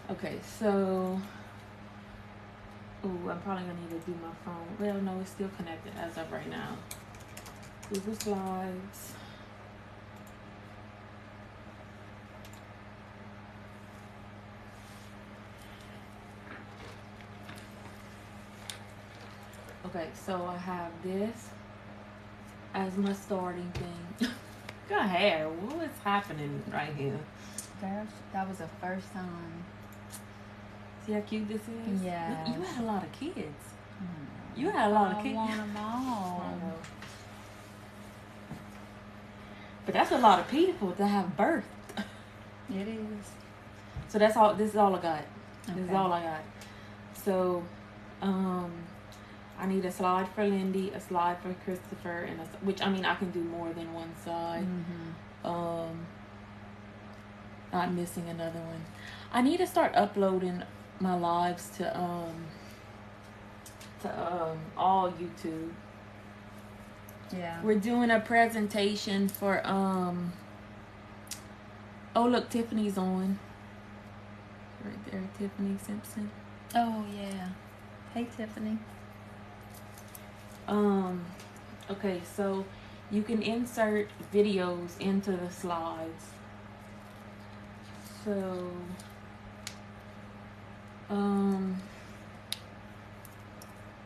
Okay, so I'm probably gonna need to do my phone. Well, no, it's still connected as of right now. Google Slides. Okay, so I have this as my starting thing. Go ahead. What is happening right here? That was the first time. See how cute this is? Yeah. You had a lot of kids. You had a lot of kids. I want them all. I know. But that's a lot of people to have birth. It is. So that's all. This is all I got. Okay. This is all I got. So, I need a slide for Lindy, a slide for Christopher, and which I mean I can do more than one side. Not missing another one. I need to start uploading my lives to all YouTube. Yeah. We're doing a presentation for oh look, Tiffany's on. Right there, Tiffany Simpson. Oh yeah. Hey Tiffany. Okay, so you can insert videos into the slides. So I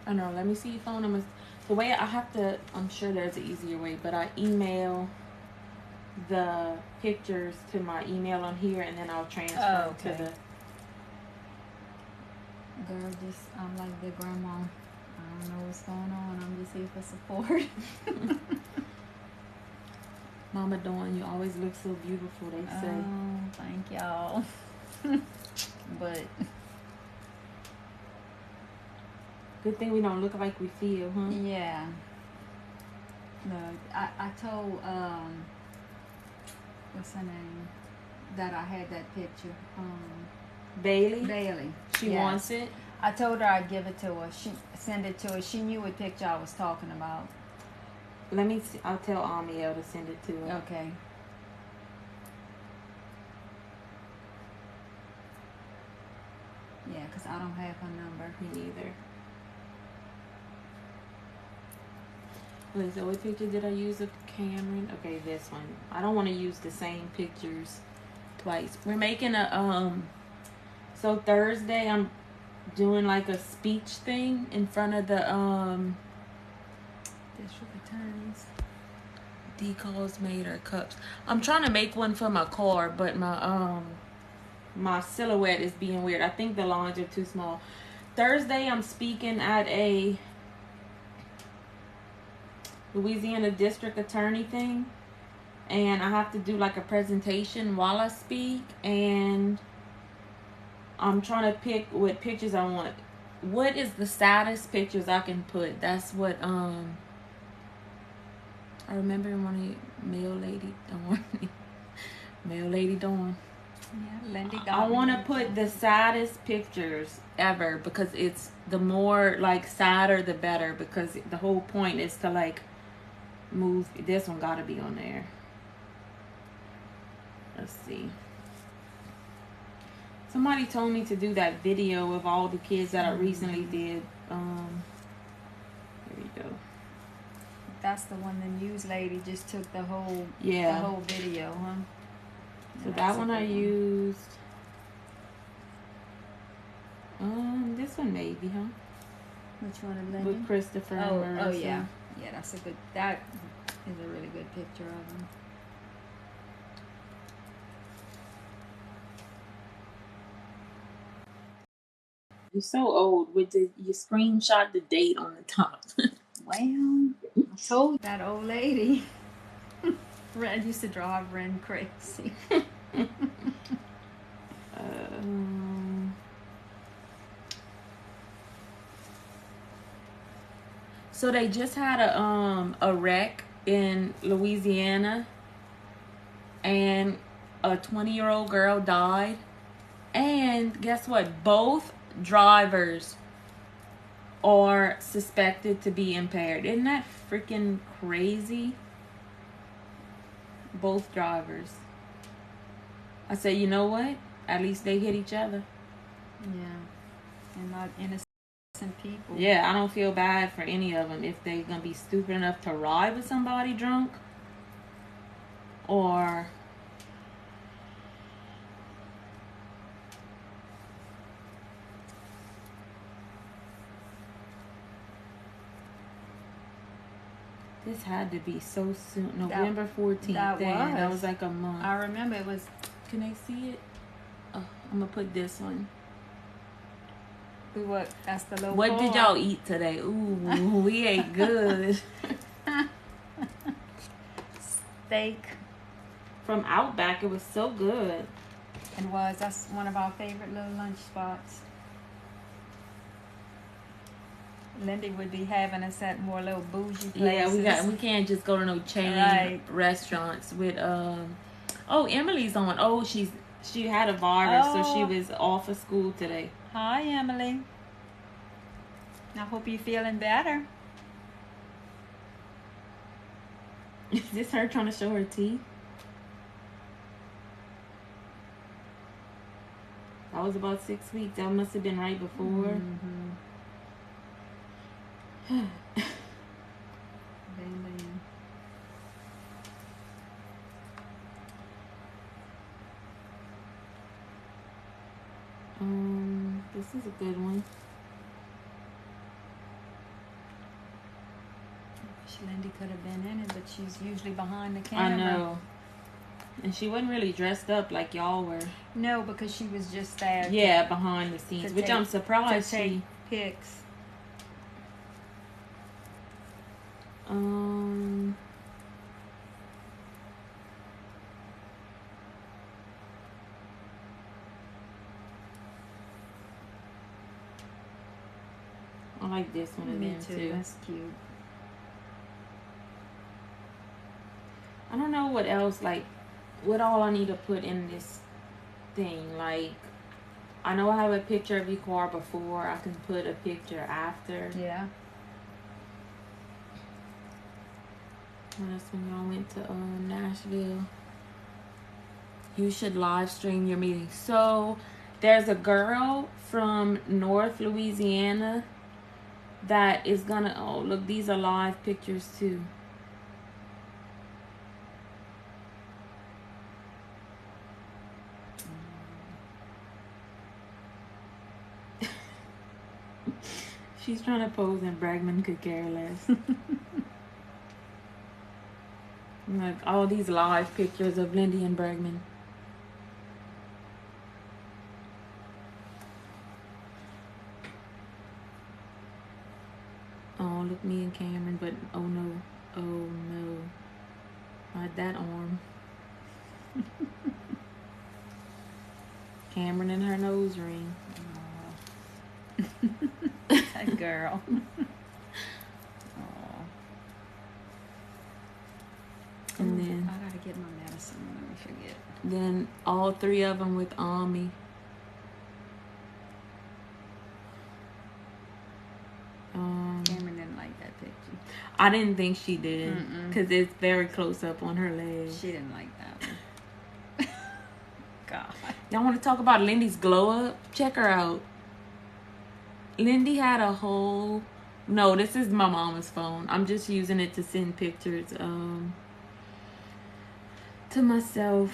don't know, let me see your phone numbers. The way I have to, I'm sure there's an easier way, but I email the pictures to my email on here, and then I'll transfer to the. Girl, I'm like the grandma. I don't know what's going on. I'm just here for support. Mama Dawn, you always look so beautiful, they say. Oh, thank y'all. But good thing we don't look like we feel, huh? Yeah. Look, I told what's her name, that I had that picture. Bailey. She wants it. I told her I'd give it to her. She send it to her. She knew what picture I was talking about. Let me see. I'll tell Amiel to send it to her. Okay. Yeah, because I don't have her number. Me neither. Wait, so what picture did I use of Cameron? Okay, this one. I don't want to use the same pictures twice. We're making a so Thursday I'm doing like a speech thing in front of the district attorneys. Decals made or cups. I'm trying to make one for my car, but my silhouette is being weird. I think the lines are too small. Thursday I'm speaking at a Louisiana district attorney thing, and I have to do like a presentation while I speak, and I'm trying to pick what pictures I want. What is the saddest pictures I can put? That's what I remember one of Mail Lady Dawn. Mail Lady Dawn. Yeah, Lindy. I want to put the saddest pictures ever, because it's the more like sadder the better, because the whole point is to like move. This one gotta be on there. Let's see. Somebody told me to do that video of all the kids that I recently did. There you go. That's the one the news lady just took the whole video, huh? So that one I used. This one maybe, huh? Which one of Lindy? With Christopher and Marissa. Oh yeah. Yeah, that is a really good picture of them. You're so old. You screenshot the date on the top. Well, I told that old lady. Red used to drive Ren crazy. So they just had a wreck in Louisiana, and a 20-year-old girl died. And guess what? Both drivers are suspected to be impaired. Isn't that freaking crazy? Both drivers. I said, you know what? At least they hit each other. Yeah. And not innocent people. Yeah, I don't feel bad for any of them if they gonna be stupid enough to ride with somebody drunk, or this had to be so soon. November 14th. That was like a month. I remember it was. Can they see it? Oh, I'm gonna put this one. That's the low. What did y'all eat today? Ooh, we ate good. Steak from Outback. It was so good. That's one of our favorite little lunch spots. Lindy would be having us at more little bougie places. Yeah, we can't just go to no chain restaurants with oh, Emily's on. Oh, she had a virus, so she was off of school today. Hi, Emily. I hope you're feeling better. Is this her trying to show her teeth? That was about 6 weeks. That must have been right before. This is a good one. Lindy could have been in it, but she's usually behind the camera. I know. And she wasn't really dressed up like y'all were. No, because she was just there. Yeah, behind the scenes, which I'm surprised to take pics. I like this one. Me too. That's cute. I don't know what else, like, what all I need to put in this thing. Like, I know I have a picture of your car before. I can put a picture after. Yeah. That's when y'all went to Nashville. You should live stream your meeting. So, there's a girl from North Louisiana that is gonna, oh, look, these are live pictures too. She's trying to pose and Bregman could care less. Like all these live pictures of Lindy and Bregman. Oh, look, me and Cameron, but oh no, not that arm. Cameron and her nose ring. That girl. And then I gotta get my medicine. Let me forget. Then all three of them with Ami. Cameron didn't like that picture. I didn't think she did because it's very close up on her leg. She didn't like that one. God. Y'all want to talk about Lindy's glow up? Check her out. Lindy had a whole... No, this is my mama's phone. I'm just using it to send pictures to myself.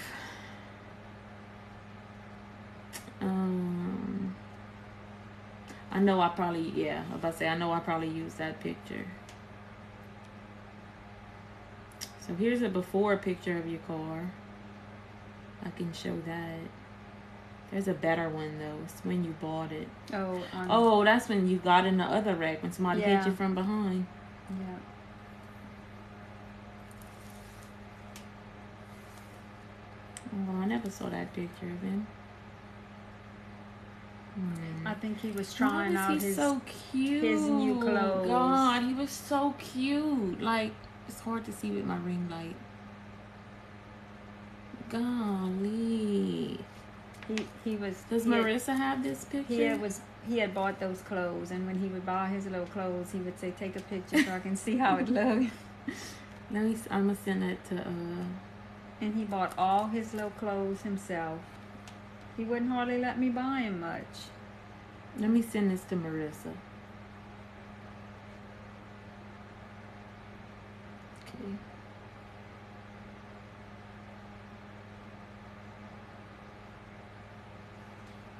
I know I probably... Yeah, I was about to say, I know I probably used that picture. So here's a before picture of your car. I can show that. There's a better one though. It's when you bought it. Oh, that's when you got in the other wreck when somebody hit you from behind. Yeah. Oh, I never saw that picture of him. I think he was trying out his so cute. His new clothes. God, he was so cute. Like, it's hard to see with my ring light. Golly. He was. Does Marissa have this picture? He had bought those clothes, and when he would buy his little clothes, he would say, "Take a picture so I can see how it looks." I'm gonna send that to. And he bought all his little clothes himself. He wouldn't hardly let me buy him much. Let me send this to Marissa. Okay.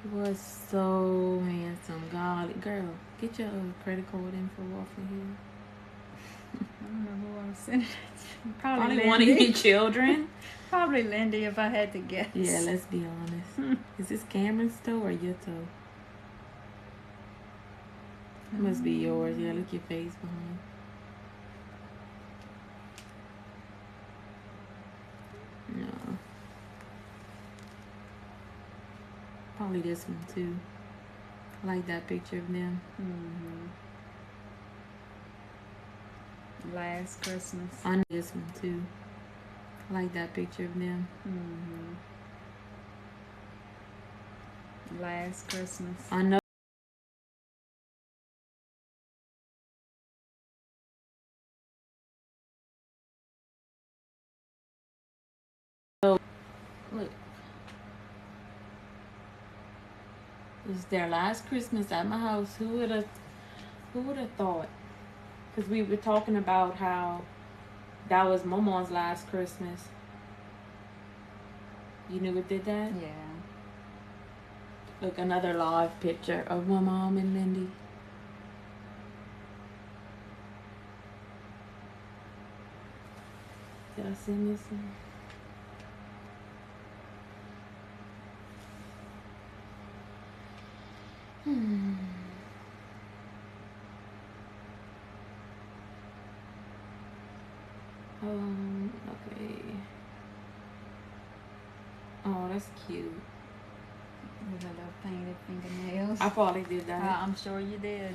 He was so handsome. Golly, girl, get your credit card info off of here. I don't know who I was sending it to. Probably Lindy. one of your children. Probably Lindy, if I had to guess. Yeah, let's be honest. Is this Cameron's toe or your toe? It must be yours. Yeah, look your face behind. No. Probably this one too. I like that picture of them. Last Christmas. I know this one too. I like that picture of them. Last Christmas. I know. Look. It's their last Christmas at my house. Who would have thought? Because we were talking about how that was Momon's last Christmas. You knew it did that? Yeah. Look, another live picture of my mom and Lindy. Did I send this one? Okay. Oh, that's cute. With her little painted fingernails. I probably did that. I'm sure you did.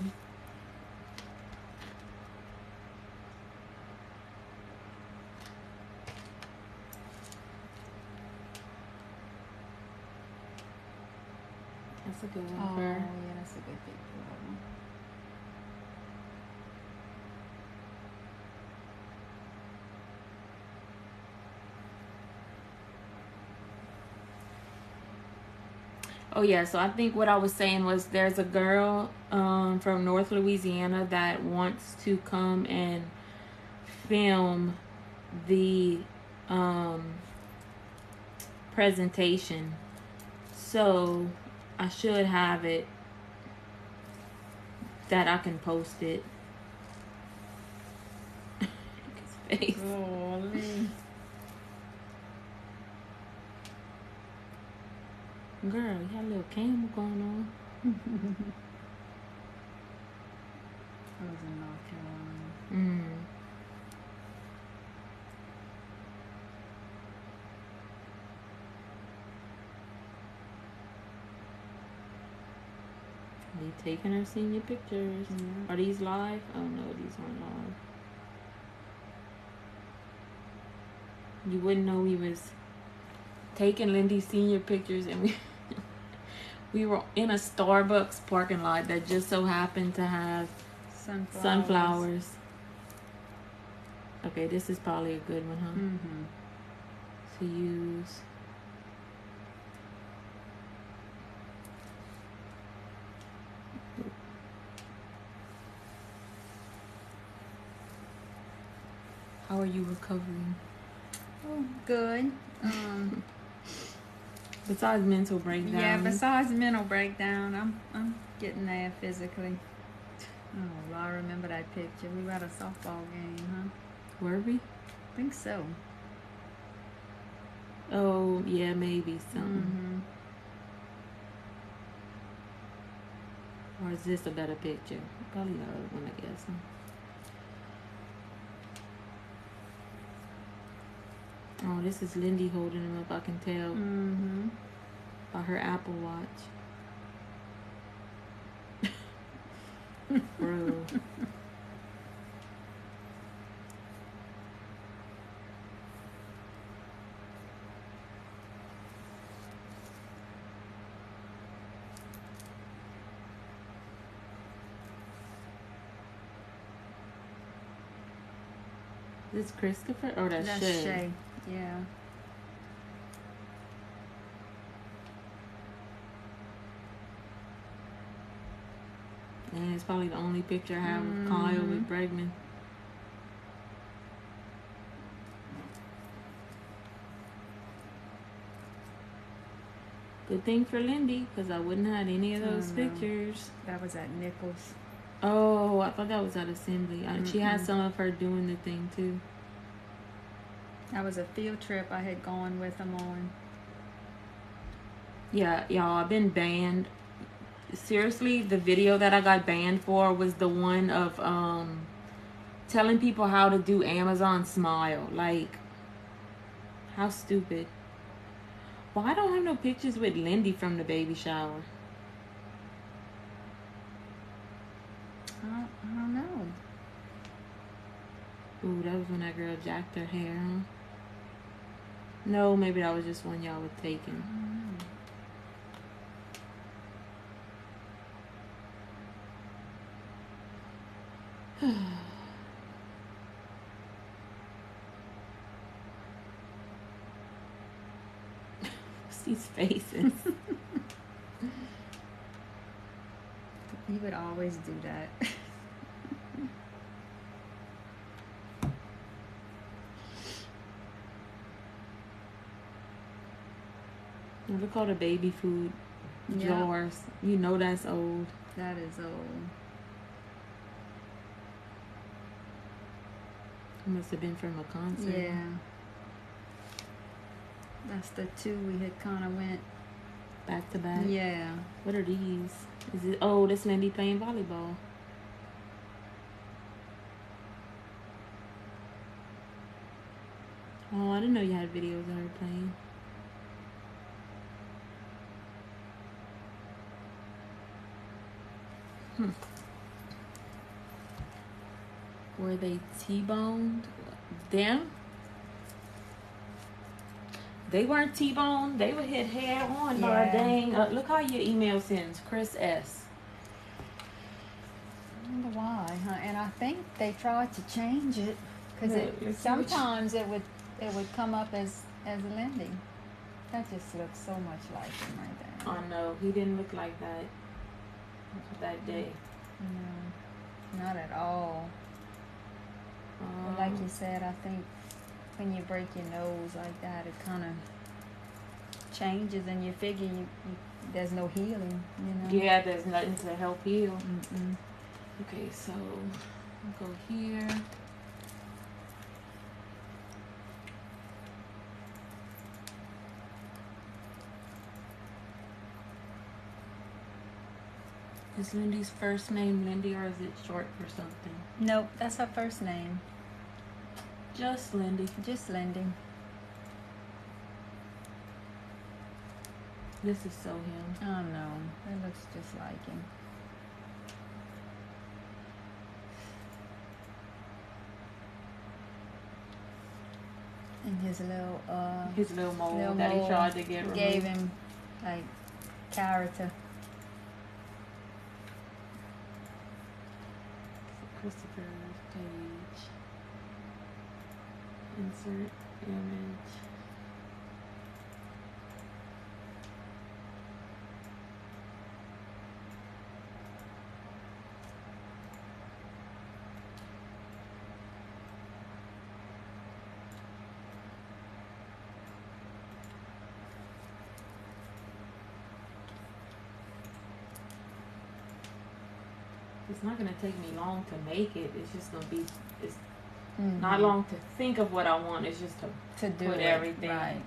That's a good one Oh, for her. yeah, that's a good picture of them. Oh yeah, so I think what I was saying was there's a girl from North Louisiana that wants to come and film the presentation. So I should have it that I can post it. Look at his face. Golly. Girl, you got a little camera going on. I was in North Carolina. Are you taking her senior pictures? Yeah. Are these live? Oh no, these aren't live. You wouldn't know we was taking Lindy's senior pictures, and we were in a Starbucks parking lot that just so happened to have sunflowers. Okay, this is probably a good one, huh? To use. How are you recovering? Oh, good. Besides mental breakdown. Yeah, besides mental breakdown, I'm getting there physically. Oh, well, I remember that picture. We were at a softball game, huh? Were we? I think so. Oh, yeah, maybe something. Or is this a better picture? Probably the other one, I guess. Huh? Oh, this is Lindy holding him up. I can tell by her Apple Watch. Bro. This Christopher or that's Shay? Shay. Yeah. It's probably the only picture I have of Kyle with Bregman. Good thing for Lindy, because I wouldn't have had any of those pictures. That was at Nichols. Oh, I thought that was at Assembly. She had some of her doing the thing, too. That was a field trip I had gone with them on. Yeah, y'all, I've been banned. Seriously, the video that I got banned for was the one of telling people how to do Amazon Smile. Like, how stupid. Well, I don't have no pictures with Lindy from the baby shower. I don't know. Ooh, that was when that girl jacked her hair, huh? No, maybe that was just one y'all were taking. These faces. He would always do that. Look all the baby food jars. You know that's old. That is old. It must have been from a concert. Yeah. That's the two we had kind of went back to back. Yeah. What are these? Is it? Oh, that's Lindy playing volleyball. Oh, I didn't know you had videos of her playing. Were they T-boned? Them? They weren't T-boned. They were hit head on by a dang. Look how your email sends. Chris S. I wonder why, huh? And I think they tried to change it because sometimes it would come up as Lindy. That just looks so much like him right there. I know. He didn't look like that day. No, not at all. But like you said, I think when you break your nose like that, it kind of changes, and you figure you there's no healing, you know. Yeah, there's nothing to help heal. Okay, so I'll go here. Is Lindy's first name Lindy, or is it short for something? Nope, that's her first name. Just Lindy. Just Lindy. This is so him. Oh no, that looks just like him. And his little mole that he tried to get removed. Gave him like character. Christopher page. Insert image. It's not going to take me long to make it. It's just going to be, it's not long to think of what I want. It's just to do put everything. Right.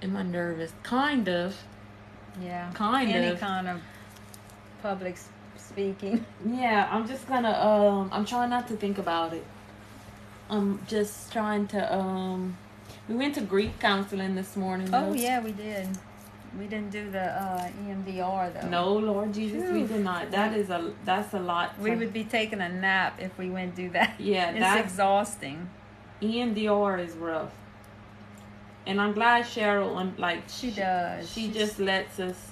Am I nervous? Kind of. Yeah. Any kind of public speaking. Yeah, I'm just gonna I'm trying not to think about it. I'm just trying to we went to grief counseling this morning. Oh yeah, we did. We didn't do the EMDR though. No, Lord Jesus, we did not. That's a lot. We would be taking a nap if we went do that. Yeah, it's exhausting. EMDR is rough. And I'm glad Cheryl, she does. She just lets us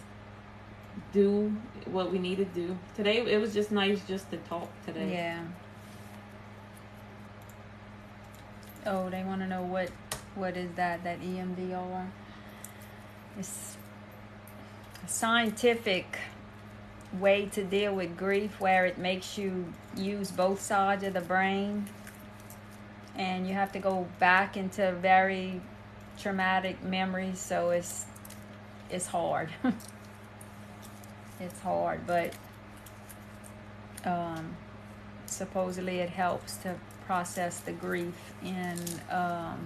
do what we need to do. Today it was just nice just to talk today. Yeah. Oh, they want to know what is that EMDR? It's a scientific way to deal with grief where it makes you use both sides of the brain, and you have to go back into very traumatic memories, so it's hard. It's hard, but supposedly it helps to process the grief in a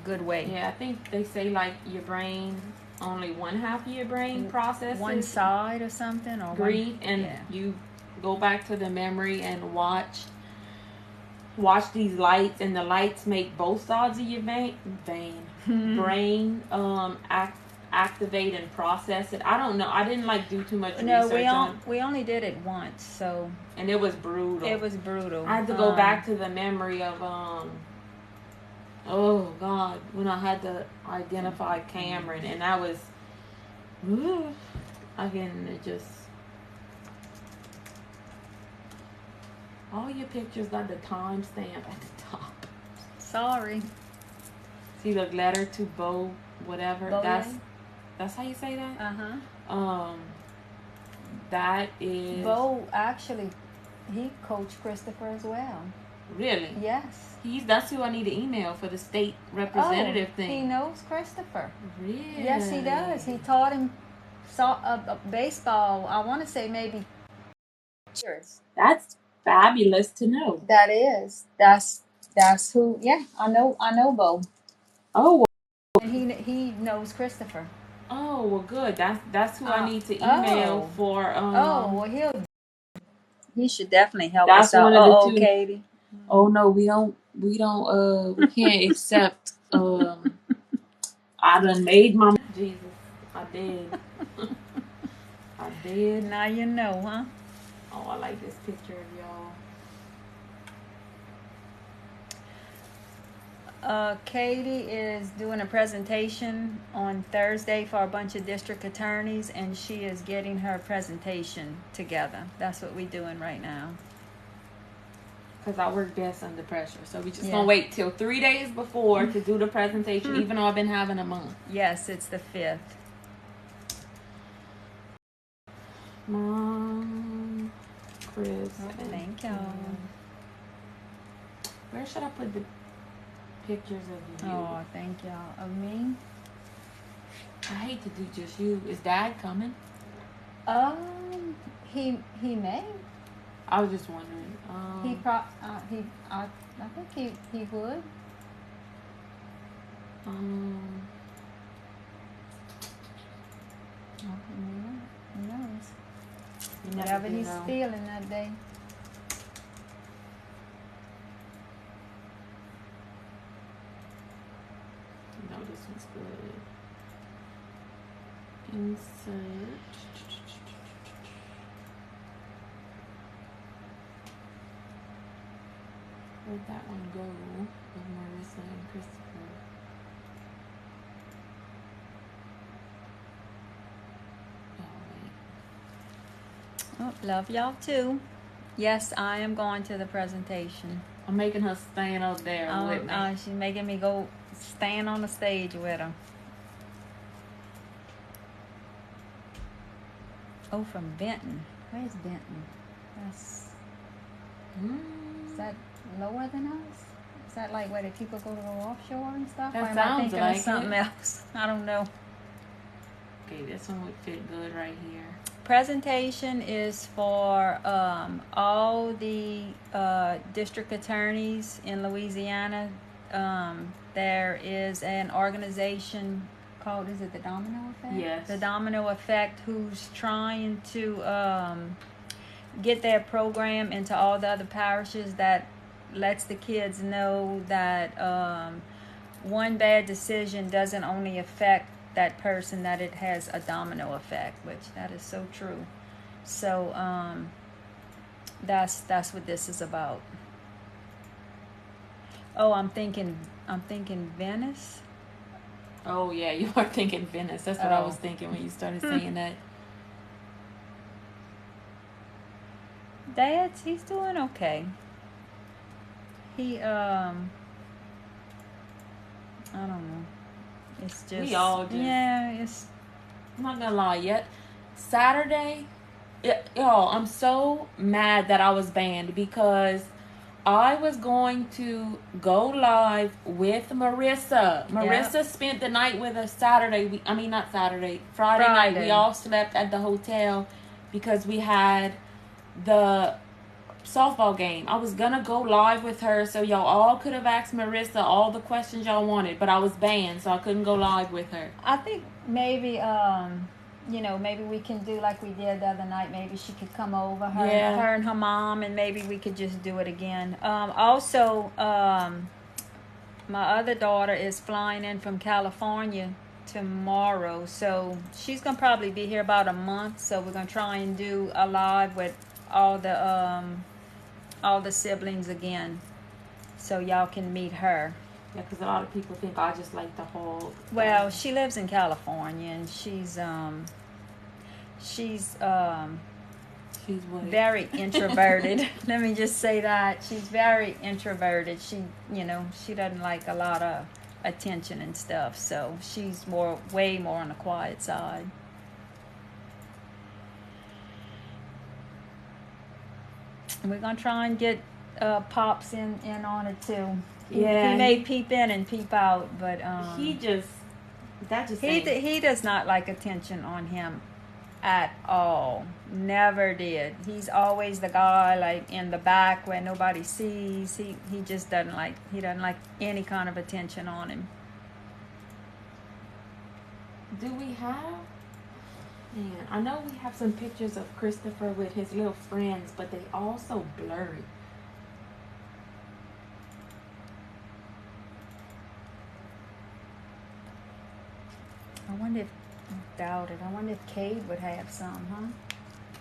good way. Yeah, I think they say like your brain, only one half of your brain processes one side or something, or grief, one, and yeah. you go back to the memory and watch these lights, and the lights make both sides of your brain activate and process it. I don't know. I didn't like do too much research on. We only did it once, so. And it was brutal. It was brutal. I had to go back to the memory of oh God, when I had to identify Cameron, and that was again, it just. All your pictures got the timestamp at the top. Sorry. See the letter to Bo, whatever. Bo, that's how you say that? Uh-huh. That is Bo, actually, he coached Christopher as well. Really? Yes. That's who I need to email for the state representative thing. He knows Christopher. Really? Yes, he does. He taught him baseball. I want to say maybe. That's fabulous to know. That is. That's who. Yeah, I know Bo. Oh. Well. And he knows Christopher. Oh well, good. That's who I need to email for. Well, he should definitely help us out. That's one of the two. Katie. Oh no, we don't. We can't accept. I done made my Jesus. I did. I did. Now you know, huh? Oh, I like this picture of y'all. Katie is doing a presentation on Thursday for a bunch of district attorneys, and she is getting her presentation together. That's what we're doing right now. Because I work best under pressure. So we just gonna wait till 3 days before to do the presentation, even though I've been having a month. Yes, it's the 5th. Mom, Chris. Thank y'all. Where should I put the pictures of you? Oh, thank y'all. Of me? I hate to do just you. Is Dad coming? He may. I was just wondering. I think he would. Who knows? Whatever he's feeling that day. No, this one's good. Insert. Where'd that one go? With Marissa and Christopher. Oh, love y'all too. Yes, I am going to the presentation. I'm making her stand up there with me. She's making me go stand on the stage with her. Oh, from Benton. Where's Benton? That's. Is that lower than us? Is that like where the people go to go offshore and stuff? That sounds like of something else. I don't know. Okay, this one would fit good right here. Presentation is for all the district attorneys in Louisiana. There is an organization called, is it the Domino Effect? Yes. The Domino Effect, who's trying to get their program into all the other parishes, that lets the kids know that one bad decision doesn't only affect that person, that it has a domino effect, which that is so true. So that's what this is about. Oh, I'm thinking Venice. Oh yeah, you are thinking Venice. That's what I Oh. was thinking when you started saying that. Dad's, he's doing okay. He, I don't know. It's just, We all just, yeah, it's, I'm not gonna lie, yet Saturday, y'all, I'm so mad that I was banned because I was going to go live with Marissa. Marissa spent the night with us Saturday. Not Saturday, Friday night. We all slept at the hotel because we had the softball game. I was gonna go live with her so y'all all could have asked Marissa all the questions y'all wanted, but I was banned, so I couldn't go live with her. I think maybe maybe we can do like we did the other night. Maybe she could come over, her and her mom, and maybe we could just do it again. Also, my other daughter is flying in from California tomorrow, so she's gonna probably be here about a month. So we're gonna try and do a live with all the siblings again, so y'all can meet her. Yeah, because a lot of people think I just like the whole. Well, she lives in California, and she's what? Very introverted. Let me just say that she's very introverted. She doesn't like a lot of attention and stuff, so she's way more on the quiet side. And we're gonna try and get Pops in on it too. He may peep in and peep out, but he does not like attention on him at all. Never did. He's always the guy like in the back where nobody sees. He just doesn't like any kind of attention on him. Do we have? Man, I know we have some pictures of Christopher with his little friends, but they all so blurry. I wonder if Cade would have some,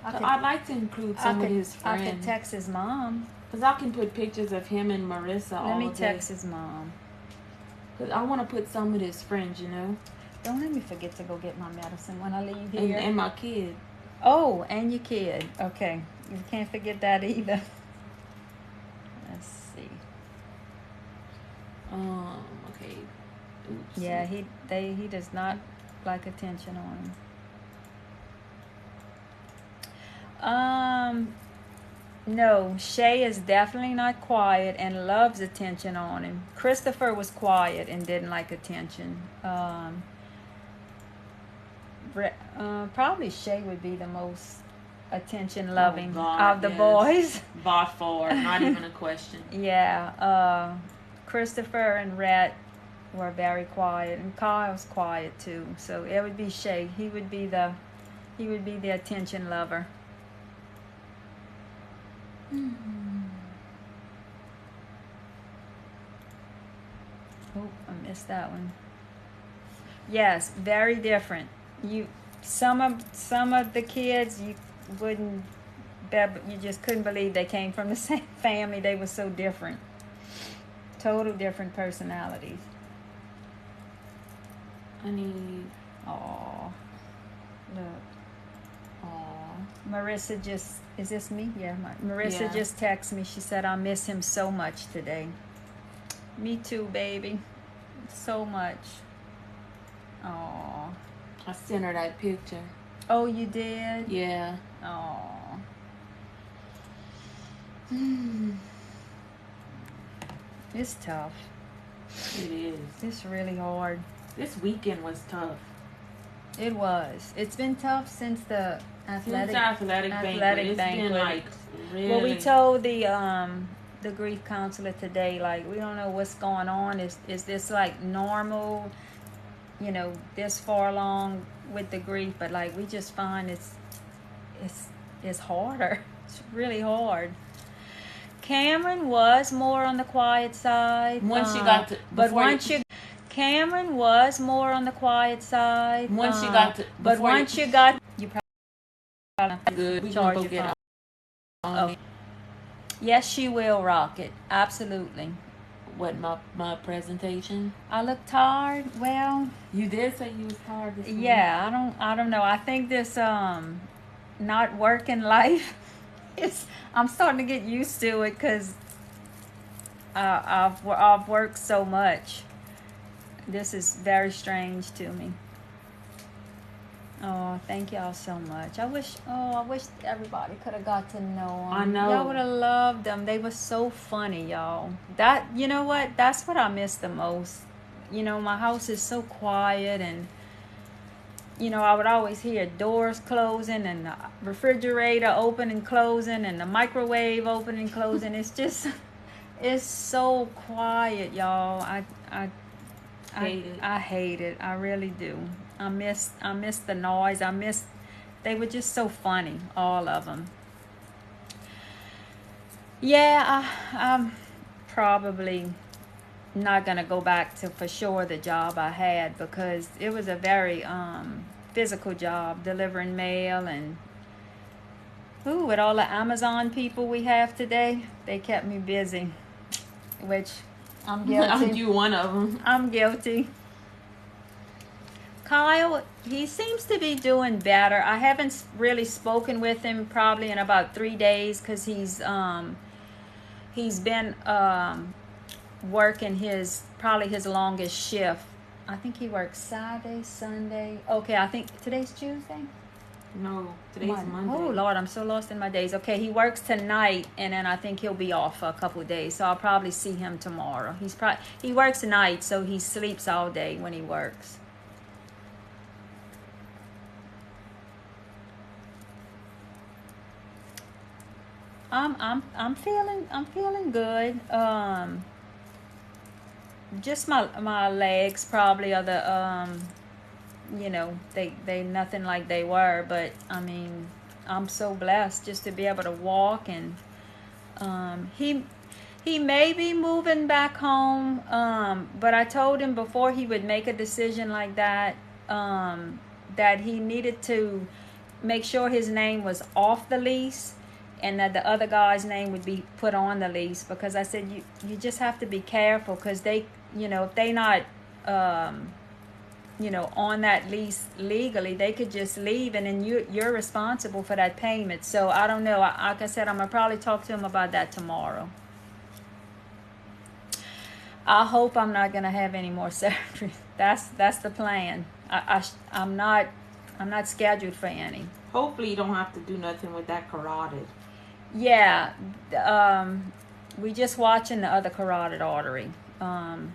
huh? I'd like to include some of his friends. I could text his mom. Because I can put pictures of him and Marissa all day. Let me text his mom. Because I want to put some of his friends, Don't let me forget to go get my medicine when I leave here. And my kid. Oh, and your kid. Okay. You can't forget that either. Let's see. Okay. Oops. Yeah, he does not like attention on him. No, Shay is definitely not quiet and loves attention on him. Christopher was quiet and didn't like attention. Probably Shay would be the most attention loving of the boys. By far, not even a question. Yeah, Christopher and Rhett were very quiet, and Kyle's quiet too. So it would be Shay. He would be the attention lover. Oh, I missed that one. Yes, very different. Some of the kids you just couldn't believe they came from the same family. They were so different. Total different personalities. I need. Aw. Look. Aw. Marissa just. Is this me? Yeah. Marissa just texted me. She said, I miss him so much today. Me too, baby. So much. Aw. I sent her that picture. Oh, you did? Yeah. Aw. It's tough. It is. It's really hard. This weekend was tough. It was. It's been tough since the athletic banquet. It's been like really. Well, we told the grief counselor today, like, we don't know what's going on. Is this like normal? This far along with the grief, but like we just find it's harder. It's really hard. Cameron was more on the quiet side. Cameron was more on the quiet side. Once you got, you probably good. We charge go your get phone. Yes, she will, Rocket. Absolutely. What, my presentation? I look tired. Well, You did say you was tired this morning. yeah, I don't know. I think this not working life is, I'm starting to get used to it because I've worked so much. This is very strange to me. Oh, thank y'all so much. I wish everybody could have got to know them. I know. Y'all would have loved them. They were so funny, y'all. That, you know what? That's what I miss the most. You know, my house is so quiet, and you know, I would always hear doors closing and the refrigerator open and closing and the microwave open and closing. It's just, it's so quiet, y'all. I Hate it. I hate it. I really do. I miss the noise. They were just so funny, all of them. Yeah, I'm probably not gonna go back to, for sure, the job I had, because it was a very physical job, delivering mail, and with all the Amazon people we have today, they kept me busy, which I'm guilty. Aren't you one of them? I'm guilty. Kyle, he seems to be doing better. I haven't really spoken with him probably in about 3 days, because he's been working probably his longest shift. I think he works Saturday, Sunday. Okay, I think today's Tuesday. No, today's Monday. Oh Lord, I'm so lost in my days. Okay, he works tonight, and then I think he'll be off for a couple of days. So I'll probably see him tomorrow. He works night, so he sleeps all day when he works. I'm feeling good. Just my legs probably are the you know, they nothing like they were, but I mean, I'm so blessed just to be able to walk. And he may be moving back home, but I told him before he would make a decision like that, that he needed to make sure his name was off the lease, and that the other guy's name would be put on the lease, because I said you just have to be careful, because they, you know, if they not you know, on that lease legally, they could just leave, and then you're responsible for that payment. So I don't know. Like I said, I'm gonna probably talk to him about that tomorrow. I hope I'm not gonna have any more surgery. That's the plan. I'm not scheduled for any. Hopefully you don't have to do nothing with that carotid. Yeah, we just watching the other carotid artery, and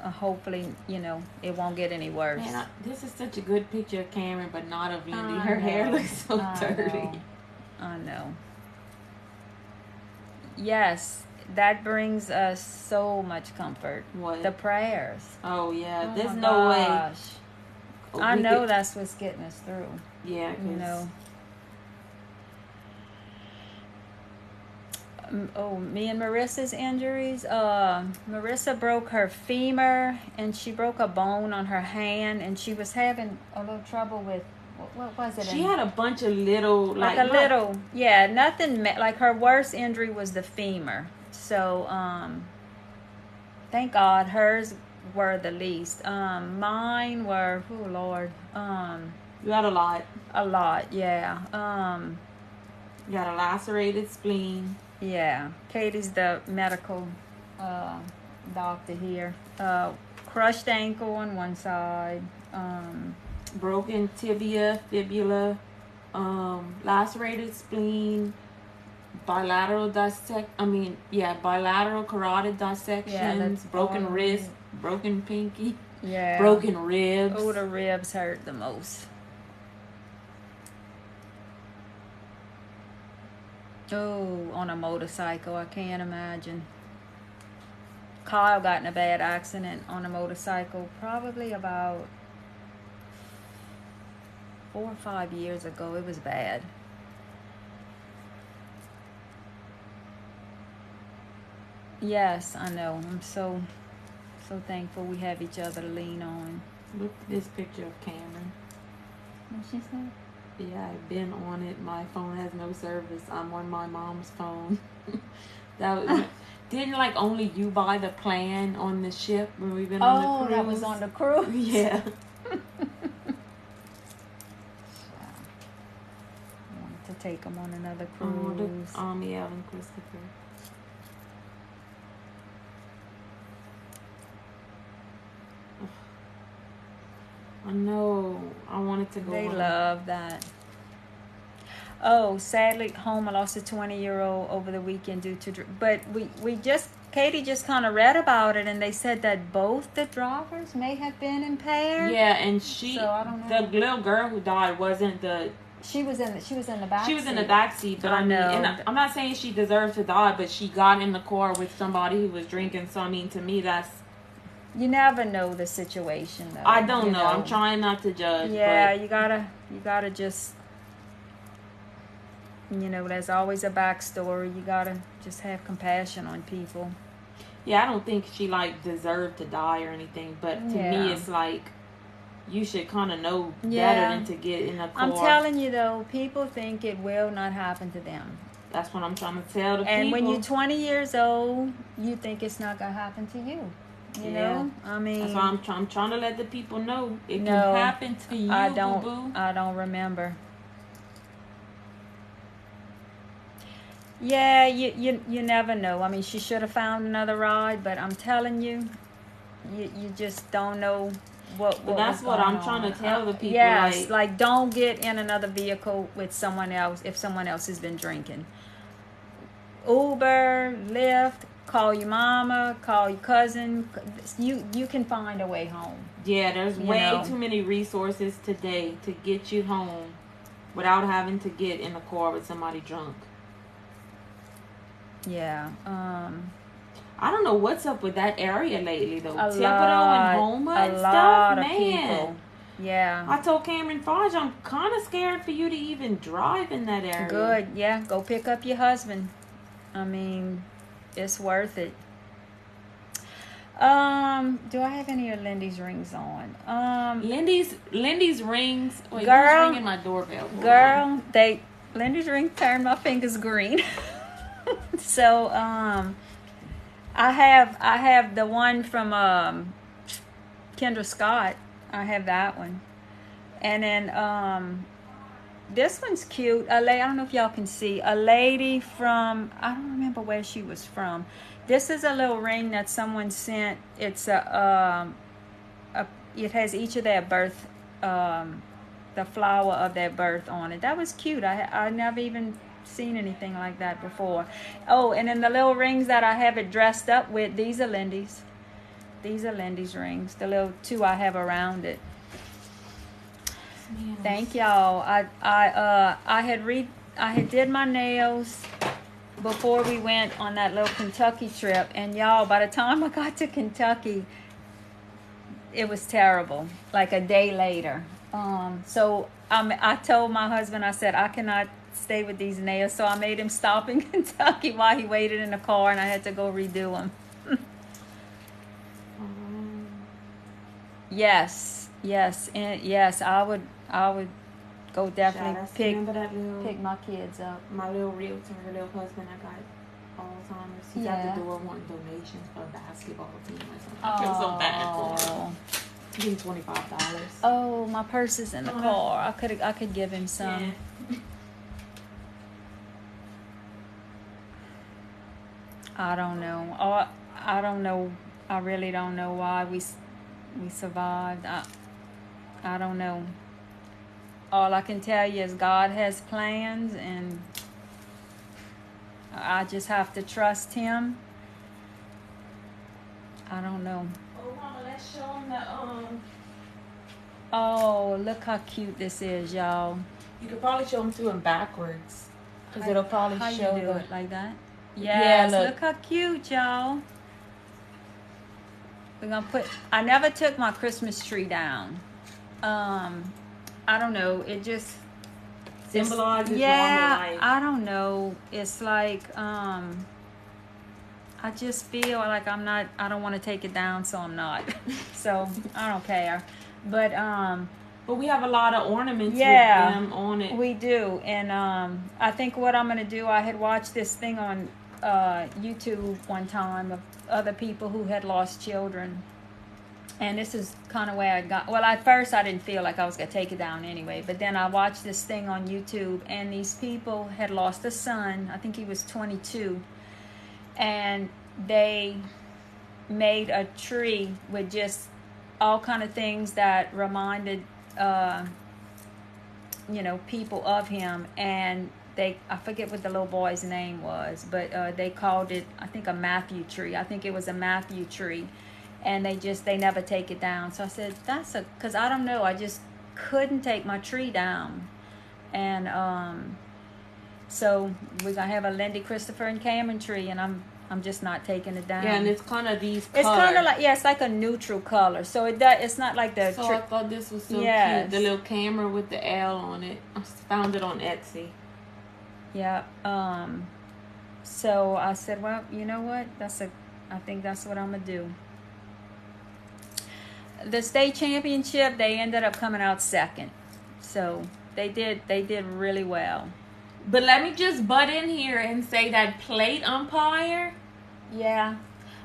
hopefully, you know, it won't get any worse. Man, this is such a good picture of Cameron, but not of Lindy. Her hair looks so dirty. I know. Yes, that brings us so much comfort. What? The prayers. Oh yeah, Oh, there's my no gosh. way. I know that's what's getting us through. Yeah, You know. Me and Marissa's injuries. Marissa broke her femur, and she broke a bone on her hand, and she was having a little trouble with, what was it? She had a bunch of little, yeah, nothing, like her worst injury was the femur. So, thank God hers were the least. Mine were, oh Lord. You had a lot. A lot, yeah. You got a lacerated spleen. Yeah, Katie's the medical doctor here. Crushed ankle on one side. Broken tibia, fibula, lacerated spleen, bilateral carotid dissections, broken wrist, broken pinky, broken ribs. Oh, the ribs hurt the most. Oh, on a motorcycle, I can't imagine. Kyle got in a bad accident on a motorcycle probably about 4 or 5 years ago. It was bad. Yes, I know. I'm so thankful we have each other to lean on. Look at this picture of Cameron. What she said? Yeah, I've been on it. My phone has no service. I'm on my mom's phone. That was, didn't like only you buy the plan on the ship when we've been on the cruise? Oh, that was on the cruise. Yeah. I wanted to take them on another Oh, cruise. yeah, and Christopher. I know. I wanted to go. They love that. Oh, sadly, Homer lost a 20-year-old over the weekend due to. But Katie just kind of read about it, and they said that both the drivers may have been impaired. Yeah, and So I don't know. the little girl who died wasn't the. She was in the back. She was in the back seat, but I mean, and I'm not saying she deserved to die, but she got in the car with somebody who was drinking. So I mean, to me, that's. You never know the situation, though. I don't know. I'm trying not to judge. Yeah, but you gotta just. There's always a backstory. You gotta just have compassion on people. Yeah, I don't think she deserved to die or anything, but to me, it's like you should kind of know better than to get in a car. I'm telling you though, people think it will not happen to them. That's what I'm trying to tell the people. And when you're 20 years old, you think it's not gonna happen to you. You know, I mean, that's why I'm trying to let the people know it can happen to you. I don't remember. Yeah, you never know. I mean, she should have found another ride, but I'm telling you, you just don't know what. But that's what I'm trying to tell the people. Yes, like don't get in another vehicle with someone else if someone else has been drinking. Uber, Lyft, call your mama, call your cousin. You can find a way home. Yeah, there's way too many resources today to get you home without having to get in the car with somebody drunk. Yeah. I don't know what's up with that area lately though. Thibodaux and Homer and stuff, man. People. Yeah. I told Cameron Fudge I'm kind of scared for you to even drive in that area. Good. Yeah. Go pick up your husband. I mean, it's worth it. Do I have any of Lindy's rings on? Lindy's rings. Wait, girl, who's ringing my doorbell? Girl, Lindy's ring turned my fingers green. So I have the one from Kendra Scott. I have that one, and then this one's cute. I don't know if y'all can see a lady from, I don't remember where she was from. This is a little ring that someone sent. It's it has each of their birth, the flower of their birth on it. That was cute. I never even seen anything like that before. Oh, and then the little rings that I have it dressed up with, these are Lindy's. These are Lindy's rings. The little two I have around it. Yes. Thank y'all. I had did my nails before we went on that little Kentucky trip, and y'all, by the time I got to Kentucky, it was terrible. Like a day later. So I told my husband, I said, I cannot stay with these nails, so I made him stop in Kentucky while he waited in the car, and I had to go redo them. Yes, and yes, I would go definitely pick my kids up. My little realtor, her little husband, I got Alzheimer's. He's at the door wanting donations for a basketball team or something. I feel so bad for him. Give him $25. Oh, my purse is in the car. I could give him some. Yeah. I don't know. I don't know. I really don't know why we survived. I don't know. All I can tell you is God has plans, and I just have to trust Him. I don't know. Oh, Mama, let's show them the Oh, look how cute this is, y'all. You could probably show them to them backwards, because it'll probably show you do it like that. Yes, look how cute, y'all. We're gonna I never took my Christmas tree down. I don't know. It just symbolizes normal life. I don't know. It's like I just feel like I don't want to take it down, so I'm not. So I don't care. But we have a lot of ornaments with them on it. We do. And I think what I'm gonna do, I had watched this thing on YouTube one time of other people who had lost children. And this is kind of where I got, well, at first I didn't feel like I was going to take it down anyway. But then I watched this thing on YouTube, and these people had lost a son. I think he was 22. And they made a tree with just all kind of things that reminded, people of him. And I forget what the little boy's name was, but they called it, I think, a Matthew tree. I think it was a Matthew tree. And they never take it down. So I said, because I don't know, I just couldn't take my tree down. And so we're going to have a Lindy, Christopher, and Cameron tree, and I'm just not taking it down. Yeah, and it's kind of these colors. It's kind of like, it's like a neutral color. So it's not like the... So I thought this was so cute. The little camera with the L on it. I found it on Etsy. Yeah. So I said, well, you know what? I think that's what I'm going to do. The state championship, they ended up coming out second. So they did really well. But let me just butt in here and say that plate umpire. Yeah.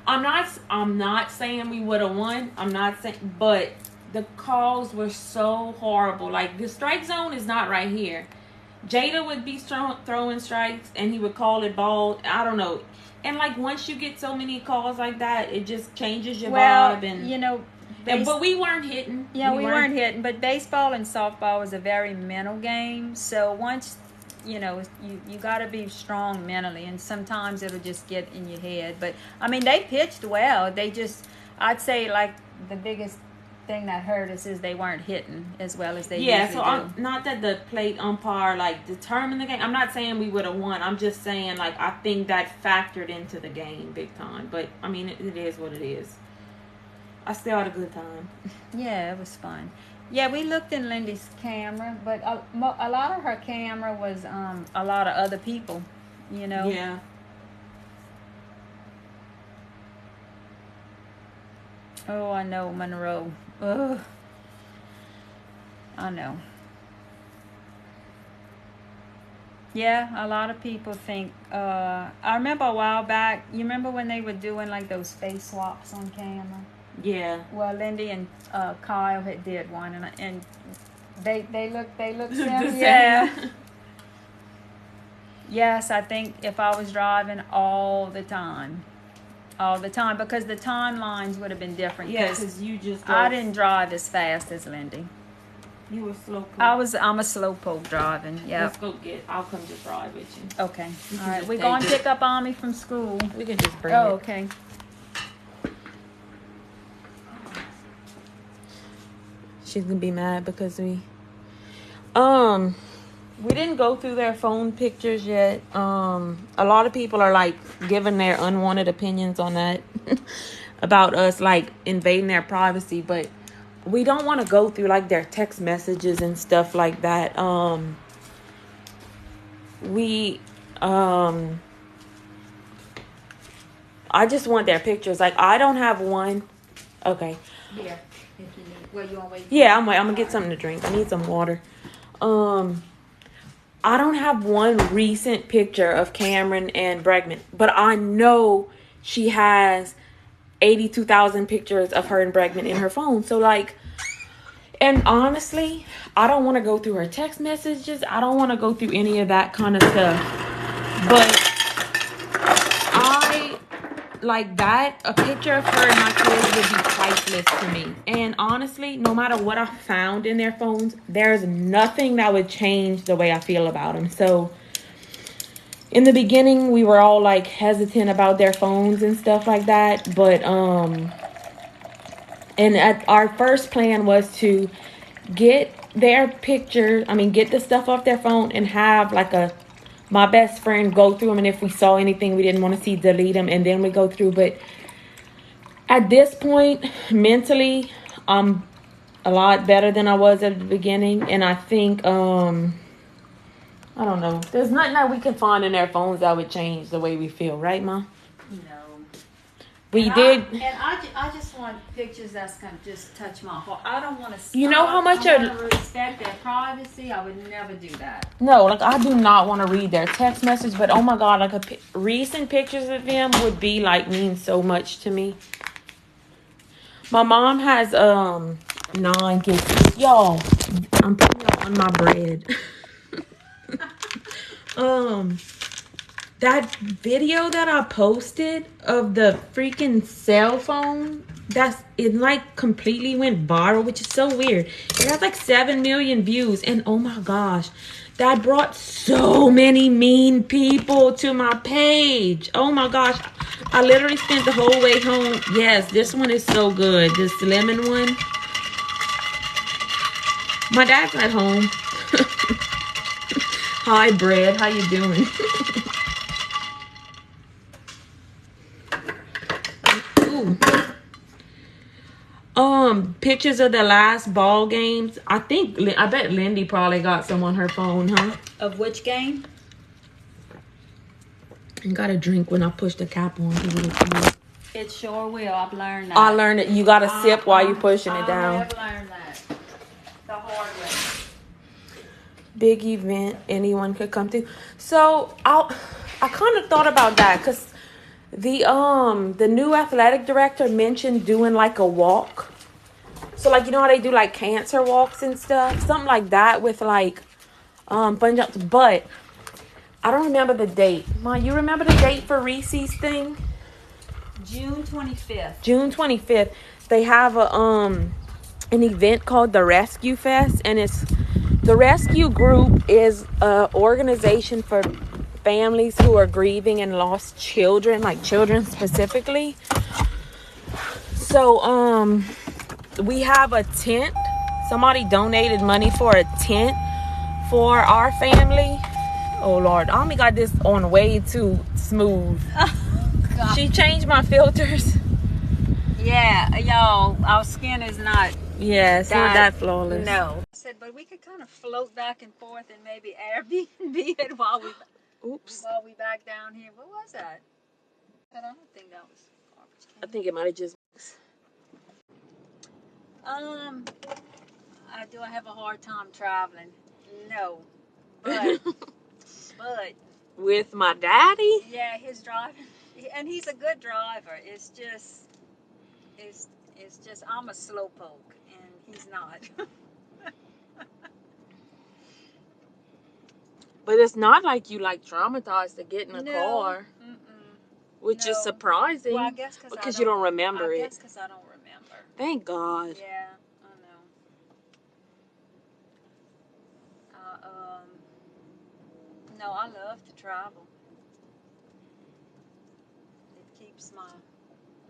I'm not saying we would have won. I'm not saying, but the calls were so horrible. Like, the strike zone is not right here. Jada would be throwing strikes and he would call it ball. I don't know. And like, once you get so many calls like that, it just changes your vibe. And but we weren't hitting. Yeah, we weren't hitting. But baseball and softball is a very mental game. So once, you got to be strong mentally. And sometimes it'll just get in your head. But, I mean, they pitched well. I'd say, like, the biggest thing that hurt us is they weren't hitting as well as they usually do. Not that the plate umpire, like, determined the game. I'm not saying we would have won. I'm just saying, like, I think that factored into the game big time. But, I mean, it is what it is. I still had a good time. Yeah, it was fun. Yeah, we looked in Lindy's camera, but a lot of her camera was a lot of other people, Yeah. Oh, I know, Monroe. Ugh. I know. Yeah, a lot of people think. I remember a while back. You remember when they were doing like those face swaps on camera? Yeah. Well, Lindy and Kyle did one, and they look similar. Yeah. Yes, I think if I was driving all the time, because the timelines would have been different. Yeah, because you just. I didn't drive as fast as Lindy. You were slowpoke. I'm a slowpoke driving. Yeah. Let's go I'll come to drive with you. Okay. All right. We're going to pick up Ami from school. We can just bring it. Oh, okay. She's gonna be mad because we didn't go through their phone pictures yet. A lot of people are like giving their unwanted opinions on that about us like invading their privacy, but we don't want to go through like their text messages and stuff like that. I just want their pictures. Like, I don't have one. Okay. Yeah. If you need. Well, you want to wait? Yeah, I'm gonna get something to drink. I need some water. I don't have one recent picture of Cameron and Bregman, but I know she has 82,000 pictures of her and Bregman in her phone. So like, and honestly, I don't want to go through her text messages. I don't want to go through any of that kind of stuff. But like that, a picture of her and my kids would be priceless to me. And honestly, no matter what I found in their phones, there's nothing that would change the way I feel about them. So in the beginning, we were all like hesitant about their phones and stuff like that. But our first plan was to get their picture, get the stuff off their phone and have like my best friend go through them, and if we saw anything we didn't want to see, delete them, and then we go through. But at this point, mentally, I'm a lot better than I was at the beginning, and I think, I don't know, there's nothing that we can find in their phones that would change the way we feel, right, Ma? No. We did. I just want pictures that's gonna just touch my heart. I don't want to. You know how much I want to respect their privacy. I would never do that. No, like I do not want to read their text message, but oh my god, like recent pictures of them would be like mean so much to me. My mom has 9 kids. Y'all, I'm putting y'all on my bread. That video that I posted of the freaking cell phone, it like completely went viral, which is so weird. It has like 7 million views, and oh my gosh, that brought so many mean people to my page. Oh my gosh, I literally spent the whole way home. Yes, this one is so good, this lemon one. My dad's at home. Hi, Brad, how you doing? Pictures of the last ball games. I bet Lindy probably got some on her phone, huh? Of which game? I got a drink when I push the cap on. It sure will. I've learned that. I learned it. You got to sip while you're pushing it down. I've learned that the hard way. Big event. Anyone could come to. So I kind of thought about that because the new athletic director mentioned doing like a walk. So like, you know how they do like cancer walks and stuff, something like that with like bungee jumps. But I don't remember the date. Ma, you remember the date for Reese's thing? June 25th. June 25th. They have an event called the Rescue Fest, and the Rescue Group is an organization for families who are grieving and lost children, like children specifically. So we have a tent. Somebody donated money for a tent for our family. Oh Lord, I only got this on way too smooth. Oh, she changed my filters. Yeah, y'all, our skin is not. Yes, not that flawless. No. I said, but we could kind of float back and forth and maybe Airbnb it while we back down here. What was that? I don't think that was garbage can. I think it might have just. Do I have a hard time traveling? No, but with my daddy. Yeah, his driving, and he's a good driver. It's just I'm a slowpoke, and he's not. But it's not like you like traumatized to get in a car, which is surprising. Well, I guess because you don't remember it. I guess because I don't remember. Thank God. Yeah, I know. No, I love to travel. It keeps my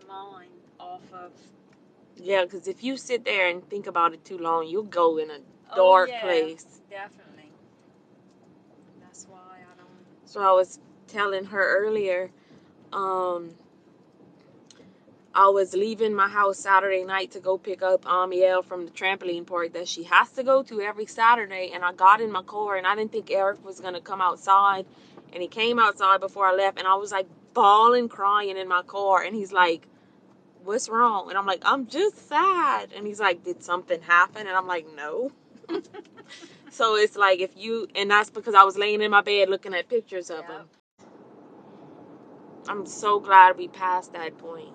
mind off of. Yeah, because if you sit there and think about it too long, you'll go in a dark place. Definitely. That's why I don't. So I was telling her earlier, I was leaving my house Saturday night to go pick up Amiel from the trampoline park that she has to go to every Saturday. And I got in my car and I didn't think Eric was going to come outside. And he came outside before I left. And I was like bawling, crying in my car. And he's like, what's wrong? And I'm like, I'm just sad. And he's like, did something happen? And I'm like, no. So it's like and that's because I was laying in my bed looking at pictures of him. I'm so glad we passed that point.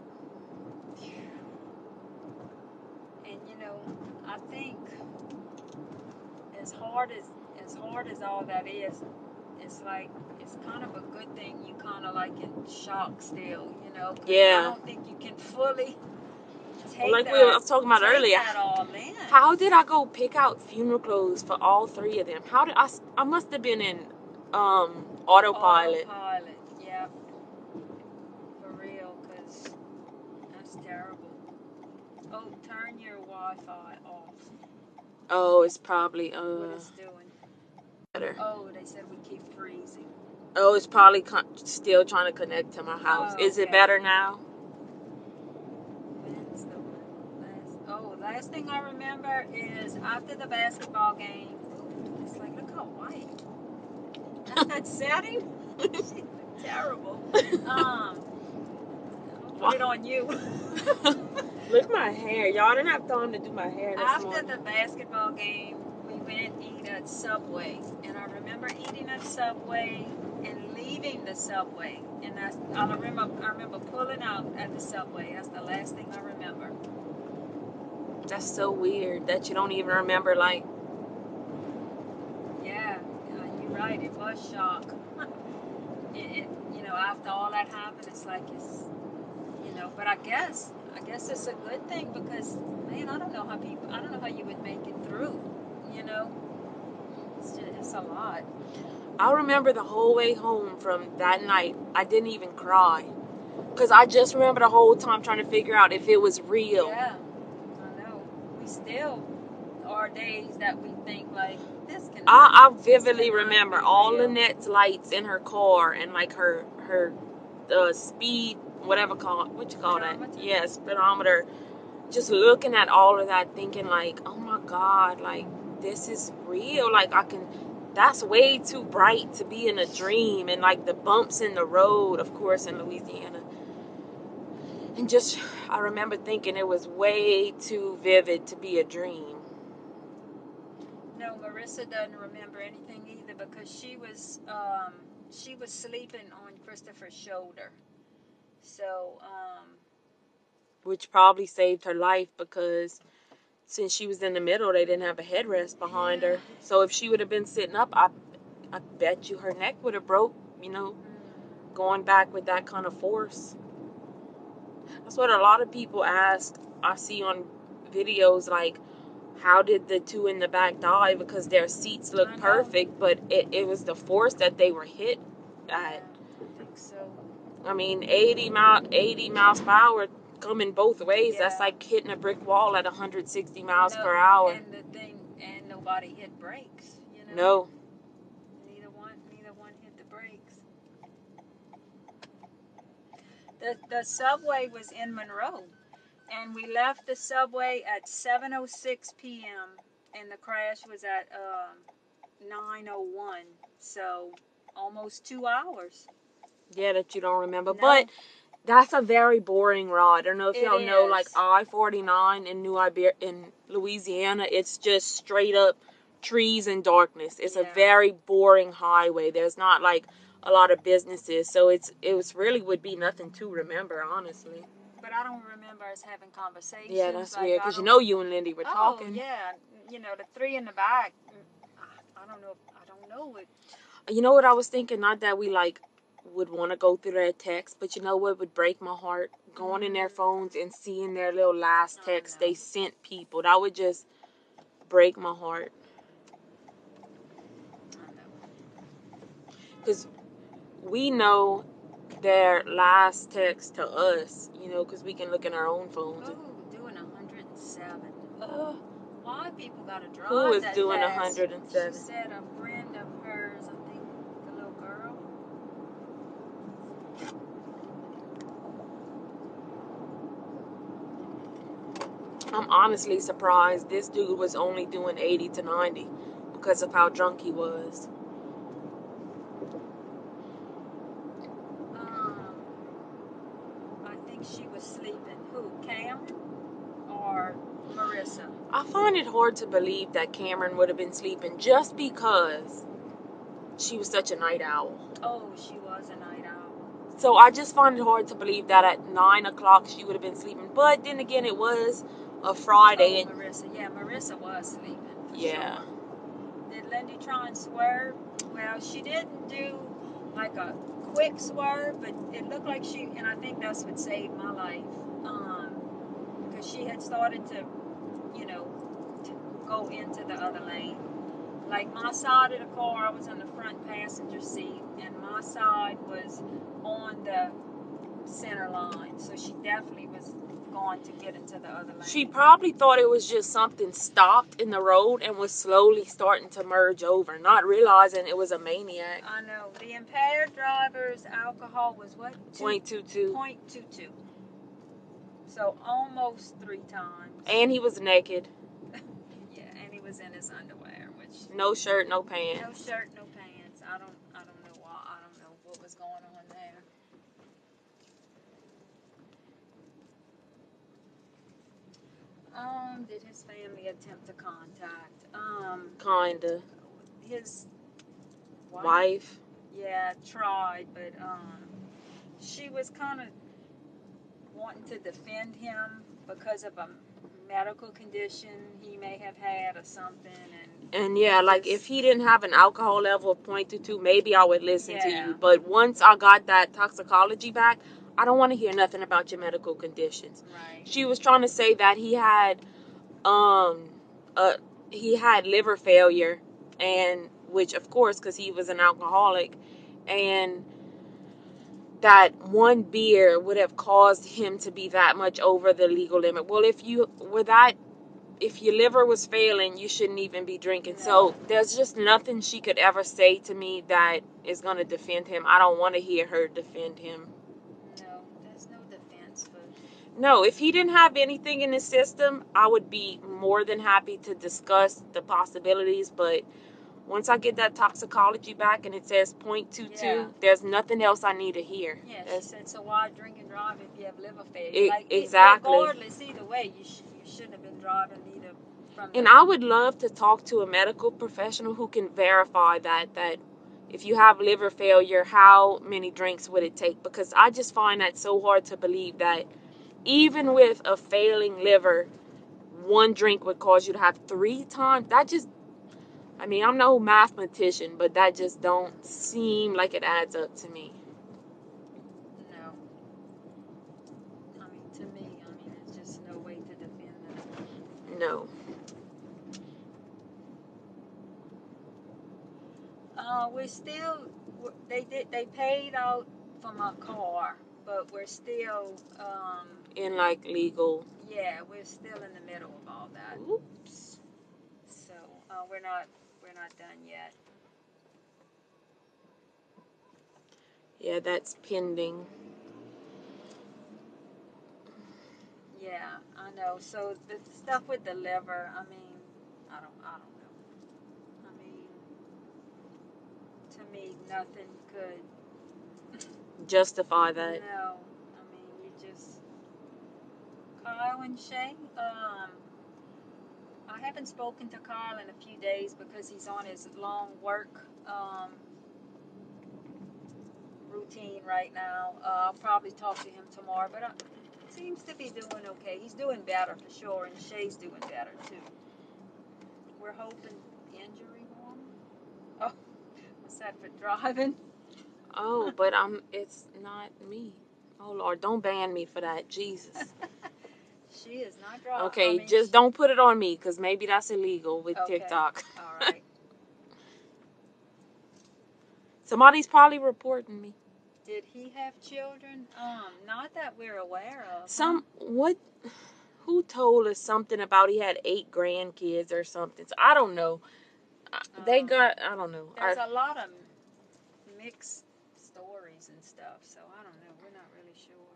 And I think as hard as all that is, it's like it's kind of a good thing you kind of like in shock still, Yeah. I don't think you can fully take like that, we were talking about earlier. That all in. How did I go pick out funeral clothes for all 3 of them? How did I must have been in autopilot. Autopilot, yeah. For real, because that's terrible. Oh, turn your Wi-Fi off. Oh, it's probably what it's doing. Better. Oh, they said we keep freezing. Oh, it's probably still trying to connect to my house. Is it better now? Last thing I remember is after the basketball game. It's like, look how white. That setting. Terrible. Put it on you. Look at my hair. Y'all didn't have time to do my hair this After morning. the basketball game, we went and eat at Subway. And I remember eating at Subway and leaving the Subway. And I remember pulling out at the Subway. That's the last thing I remember. That's so weird that you don't even remember, like... Yeah, you're right. It was shock. After all that happened, it's like but I guess it's a good thing because, man, I don't know how you would make it through, it's a lot. I remember the whole way home from that night, I didn't even cry. Because I just remember the whole time trying to figure out if it was real. Yeah, I know. We still are days that we think, like, this can I vividly remember all Lynette's lights in her car and, like, her speed, what you call that? Yeah, speedometer. Just looking at all of that, thinking, like, oh my God, like, this is real. Like, that's way too bright to be in a dream. And, like, the bumps in the road, of course, in Louisiana. And just, I remember thinking it was way too vivid to be a dream. No, Marissa doesn't remember anything either because she was sleeping on Christopher's shoulder. So, which probably saved her life because since she was in the middle, they didn't have a headrest behind her. So if she would have been sitting up, I bet you her neck would have broke, going back with that kind of force. That's what a lot of people ask. I see on videos, like, how did the two in the back die? Because their seats look perfect, but it was the force that they were hit at. Yeah, I think so. I mean, 80 miles per hour coming both ways. Yeah. That's like hitting a brick wall at 160 miles per hour. And nobody hit brakes, No. Neither one hit the brakes. The subway was in Monroe, and we left the subway at 7:06 p.m. and the crash was at 9:01. So almost 2 hours. Yeah, that you don't remember. No. But that's a very boring ride. I don't know if y'all know, like, I-49 in Louisiana, it's just straight up trees and darkness. It's a very boring highway. There's not, like, a lot of businesses. So it really would be nothing to remember, honestly. But I don't remember us having conversations. Yeah, that's like, weird. Because you and Lindy were talking. Oh, yeah. The three in the back. I don't know. I don't know it. You know what I was thinking? Not that we, like, would want to go through their text, but you know what would break my heart? Going in their phones and seeing their little last text they sent people. That would just break my heart. Because we know their last text to us, because we can look in our own phones. Oh, doing 107. Why people gotta drive Who is that doing fast? 107? She said a friend of hers, I think the little girl. I'm honestly surprised this dude was only doing 80 to 90 because of how drunk he was. I think she was sleeping. Who, Cameron or Marissa? I find it hard to believe that Cameron would have been sleeping just because she was such a night owl. Oh, she was a night owl. So I just find it hard to believe that at 9 o'clock she would have been sleeping. But then again, it was a Friday. Oh, Marissa. Yeah, Marissa was sleeping. Yeah. Sure. Did Lindy try and swerve? Well, she didn't do like a quick swerve, but it looked like and I think that's what saved my life. Because she had started to go into the other lane. Like my side of the car, I was in the front passenger seat, and my side was on the center line. So she definitely was going to get into the other lane. She probably thought it was just something stopped in the road and was slowly starting to merge over, not realizing it was a maniac. I know. The impaired driver's alcohol was what? 0.22. 0.22. So almost 3 times. And he was naked. Yeah, and he was in his underwear, which no shirt, no pants. No shirt, no pants. I don't know why. I don't know what was going on there. Did his family attempt to contact? Kinda. His Wife. Yeah, tried, but she was kind of wanting to defend him because of a medical condition he may have had or something, And yeah, like if he didn't have an alcohol level of 0.22, maybe I would listen to you. But once I got that toxicology back, I don't want to hear nothing about your medical conditions. Right. She was trying to say that he had liver failure, and which of course, because he was an alcoholic, and that one beer would have caused him to be that much over the legal limit. Well, if your liver was failing, you shouldn't even be drinking. No. So there's just nothing she could ever say to me that is going to defend him. I don't want to hear her defend him. No, there's no defense for... No, if he didn't have anything in his system, I would be more than happy to discuss the possibilities. But once I get that toxicology back and it says 0.22, there's nothing else I need to hear. Yeah, she said, so why drink and drive if you have liver failure? Exactly. Regardless, either way, you shouldn't have been driving either from... And I would love to talk to a medical professional who can verify that if you have liver failure, how many drinks would it take? Because I just find that so hard to believe that even with a failing liver, one drink would cause you to have 3 times. That just, I mean, I'm no mathematician, but that just don't seem like it adds up to me. No. I mean, to me, it's just no way to defend that. No. We're still, they paid out for my car, but we're still, in like legal. Yeah, we're still in the middle of all that. Oops. So, we're not done yet. Yeah, that's pending. Yeah, I know. So the stuff with the liver, I don't know. To me, nothing could justify that. No, you just... Kyle and Shay, I haven't spoken to Kyle in a few days because he's on his long work routine right now. I'll probably talk to him tomorrow, but seems to be doing okay. He's doing better for sure, and Shay's doing better too. We're hoping injury warning. Oh, what's that for driving? Oh, but it's not me. Oh Lord, don't ban me for that, Jesus. She is not driving. Okay, just don't put it on me, because maybe that's illegal with TikTok. All right. Somebody's probably reporting me. Did he have children? Not that we're aware of. Who told us something about he had 8 grandkids or something? So I don't know. I don't know. There's a lot of mixed stories and stuff, so I don't know. We're not really sure.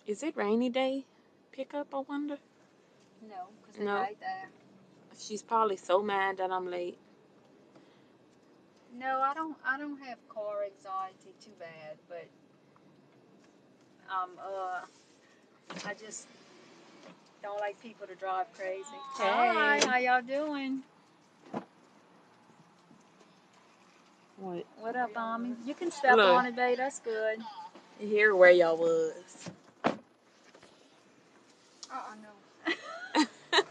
Is it rainy day pickup, I wonder? No, because they're right there. She's probably so mad that I'm late. No, I don't have car anxiety too bad, but I just don't like people to drive crazy. Hey. Hi, how y'all doing? What up, Ami? You can step on it, babe. That's good. You hear where y'all was. No.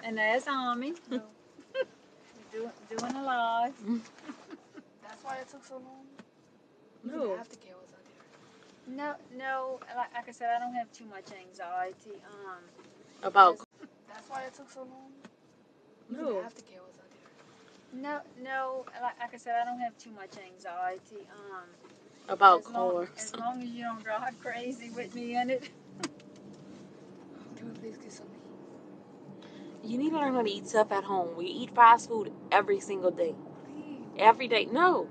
And there's Ami. Doing a live. That's why it took so long? No. Aftercare was out there. No. Like I said, I don't have too much anxiety. About. That's why it took so long? No. Aftercare was out there. No. Like I said, I don't have too much anxiety. About cars. As long as you don't drive crazy with me in it. Can we please get something? You need to learn how to eat stuff at home. We eat fast food every single day. Please. Every day. No.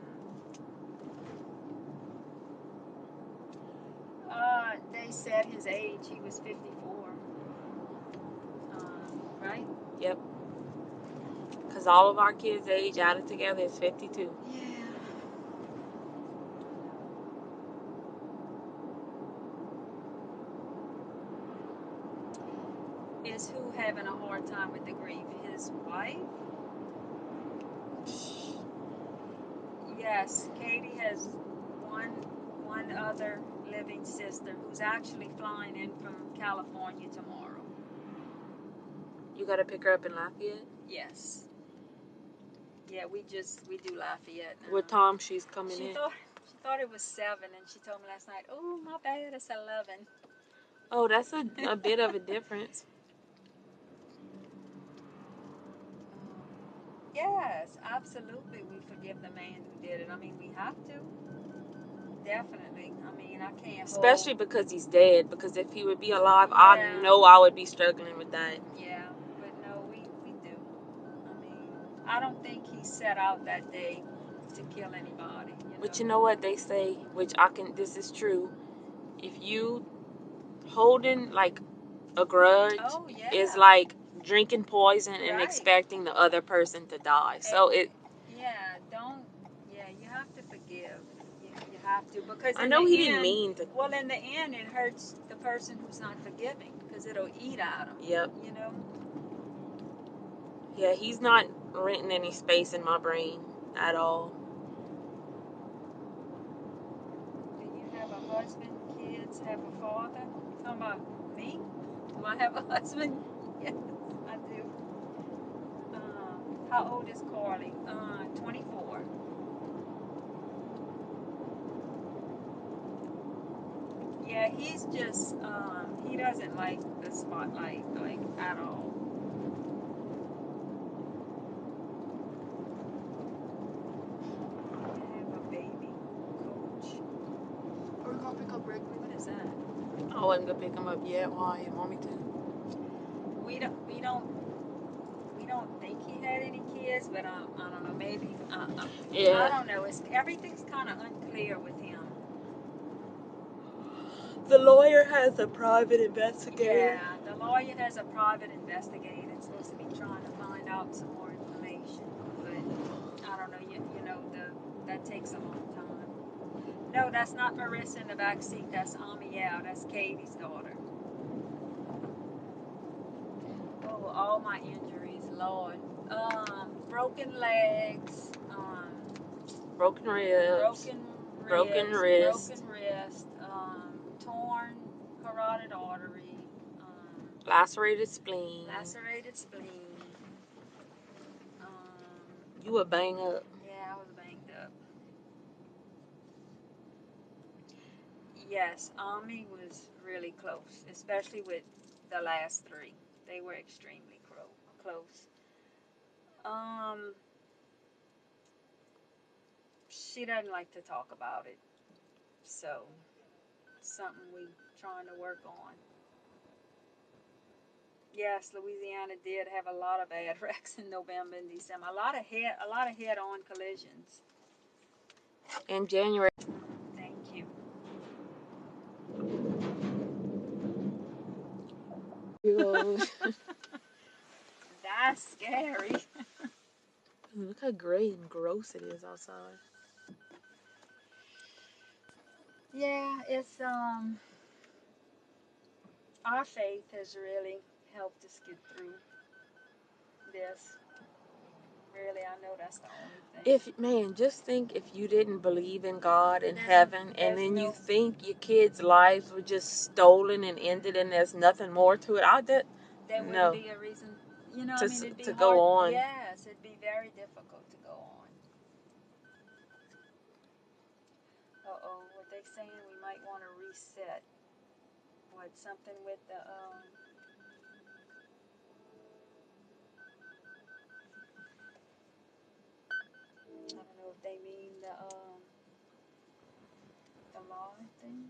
They said his age, he was 54. Right? Yep. Because all of our kids' age added together is 52. Yeah. Is who having his wife. Yes, Katie has one other living sister who's actually flying in from California tomorrow. You gotta pick her up in Lafayette? Yes. Yeah, we do Lafayette now. What time she's coming She in? thought it was 7, and she told me last night, "Oh, my bad, it's 11." Oh, that's a bit of a difference. Yes, absolutely. We forgive the man who did it. I mean, we have to. Definitely. I mean, I can't Especially hold. because he's dead. Because if he would be alive, Yeah. I know I would be struggling with that. Yeah, but no, we do. I mean, I don't think he set out that day to kill anybody. But you know what they say, which this is true. If you holding like a grudge, Oh, yeah. is like drinking poison and Right. expecting the other person to die. So Yeah, you have to forgive. You have to, because I in know the he end, didn't mean to. well, in the end, it hurts the person who's not forgiving, because it'll eat at them. Yep. You know? Yeah, he's not renting any space in my brain at all. Do you have a husband, kids, have a father? You talking about me? Do I have a husband? Yes, I do. How old is Carly? 24. Yeah, he's just, he doesn't like the spotlight, like, at all. I have a baby coach. Are we gonna pick up Gregory? What is that? I wasn't gonna pick him up yet. Why? You want me to? We don't think he had any kids, but I don't know, maybe, Yeah. I don't know, everything's kind of unclear with him. The lawyer has a private investigator. Yeah, the lawyer has a private investigator and supposed to be trying to find out some more information, but I don't know, you know, that takes a long time. No, that's not Marissa in the back seat, that's Amiel, that's Katie's daughter. Oh, all my injuries, Lord. Broken legs, Broken ribs. broken wrist. torn carotid artery, Lacerated spleen. lacerated spleen. You were bang up. Yeah, I was banged up. Yes, Ami was really close, especially with the last 3. They were extremely close. She doesn't like to talk about it, so something we trying to work on. Yes, Louisiana did have a lot of bad wrecks in November and December. A lot of head-on collisions. In January. Thank you. That's scary. Look how gray and gross it is outside. Yeah, it's our faith has really helped us get through this. Really, I know that's the only thing. Just think if you didn't believe in God and There's- heaven, and there's then you no- think your kids' lives were just stolen and ended, and there's nothing more to it. There No. wouldn't be a reason, you know. To I mean, it'd be to hard. go on. Yes, it'd be very difficult to go on. What they saying? We might want to reset. What, something with the I don't know if they mean the law thing.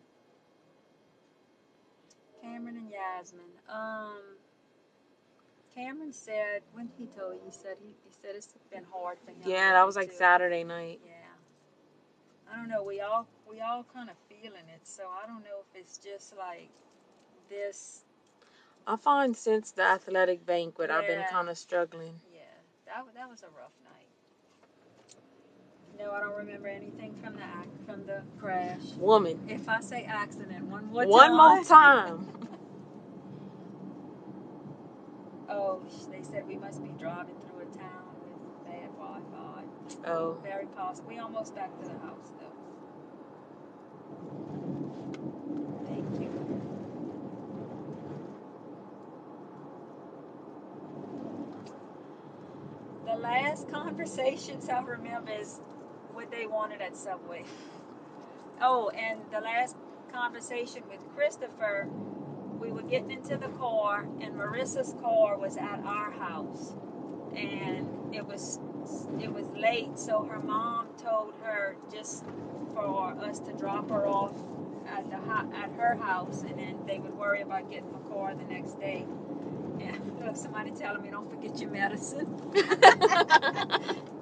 Cameron and Yasmin. Cameron said, when he told you, he said it's been hard for him. Yeah, that was like too. Saturday night. Yeah. I don't know. We all kind of feeling it. So I don't know if it's just like this. I find since the athletic banquet, I've been Yeah. kind of struggling. Yeah, that was a rough night. No, I don't remember anything from the crash. Woman. If I say accident one more time. Oh, they said we must be driving through a town with bad Wi-Fi. Oh. Very possible. We almost back to the house though. Thank you. The last conversations I remember is what they wanted at Subway. Oh, and the last conversation with Christopher, we were getting into the car, and Marissa's car was at our house, and it was late, so her mom told her just for us to drop her off at her house, and then they would worry about getting the car the next day. Yeah, look, somebody telling me don't forget your medicine.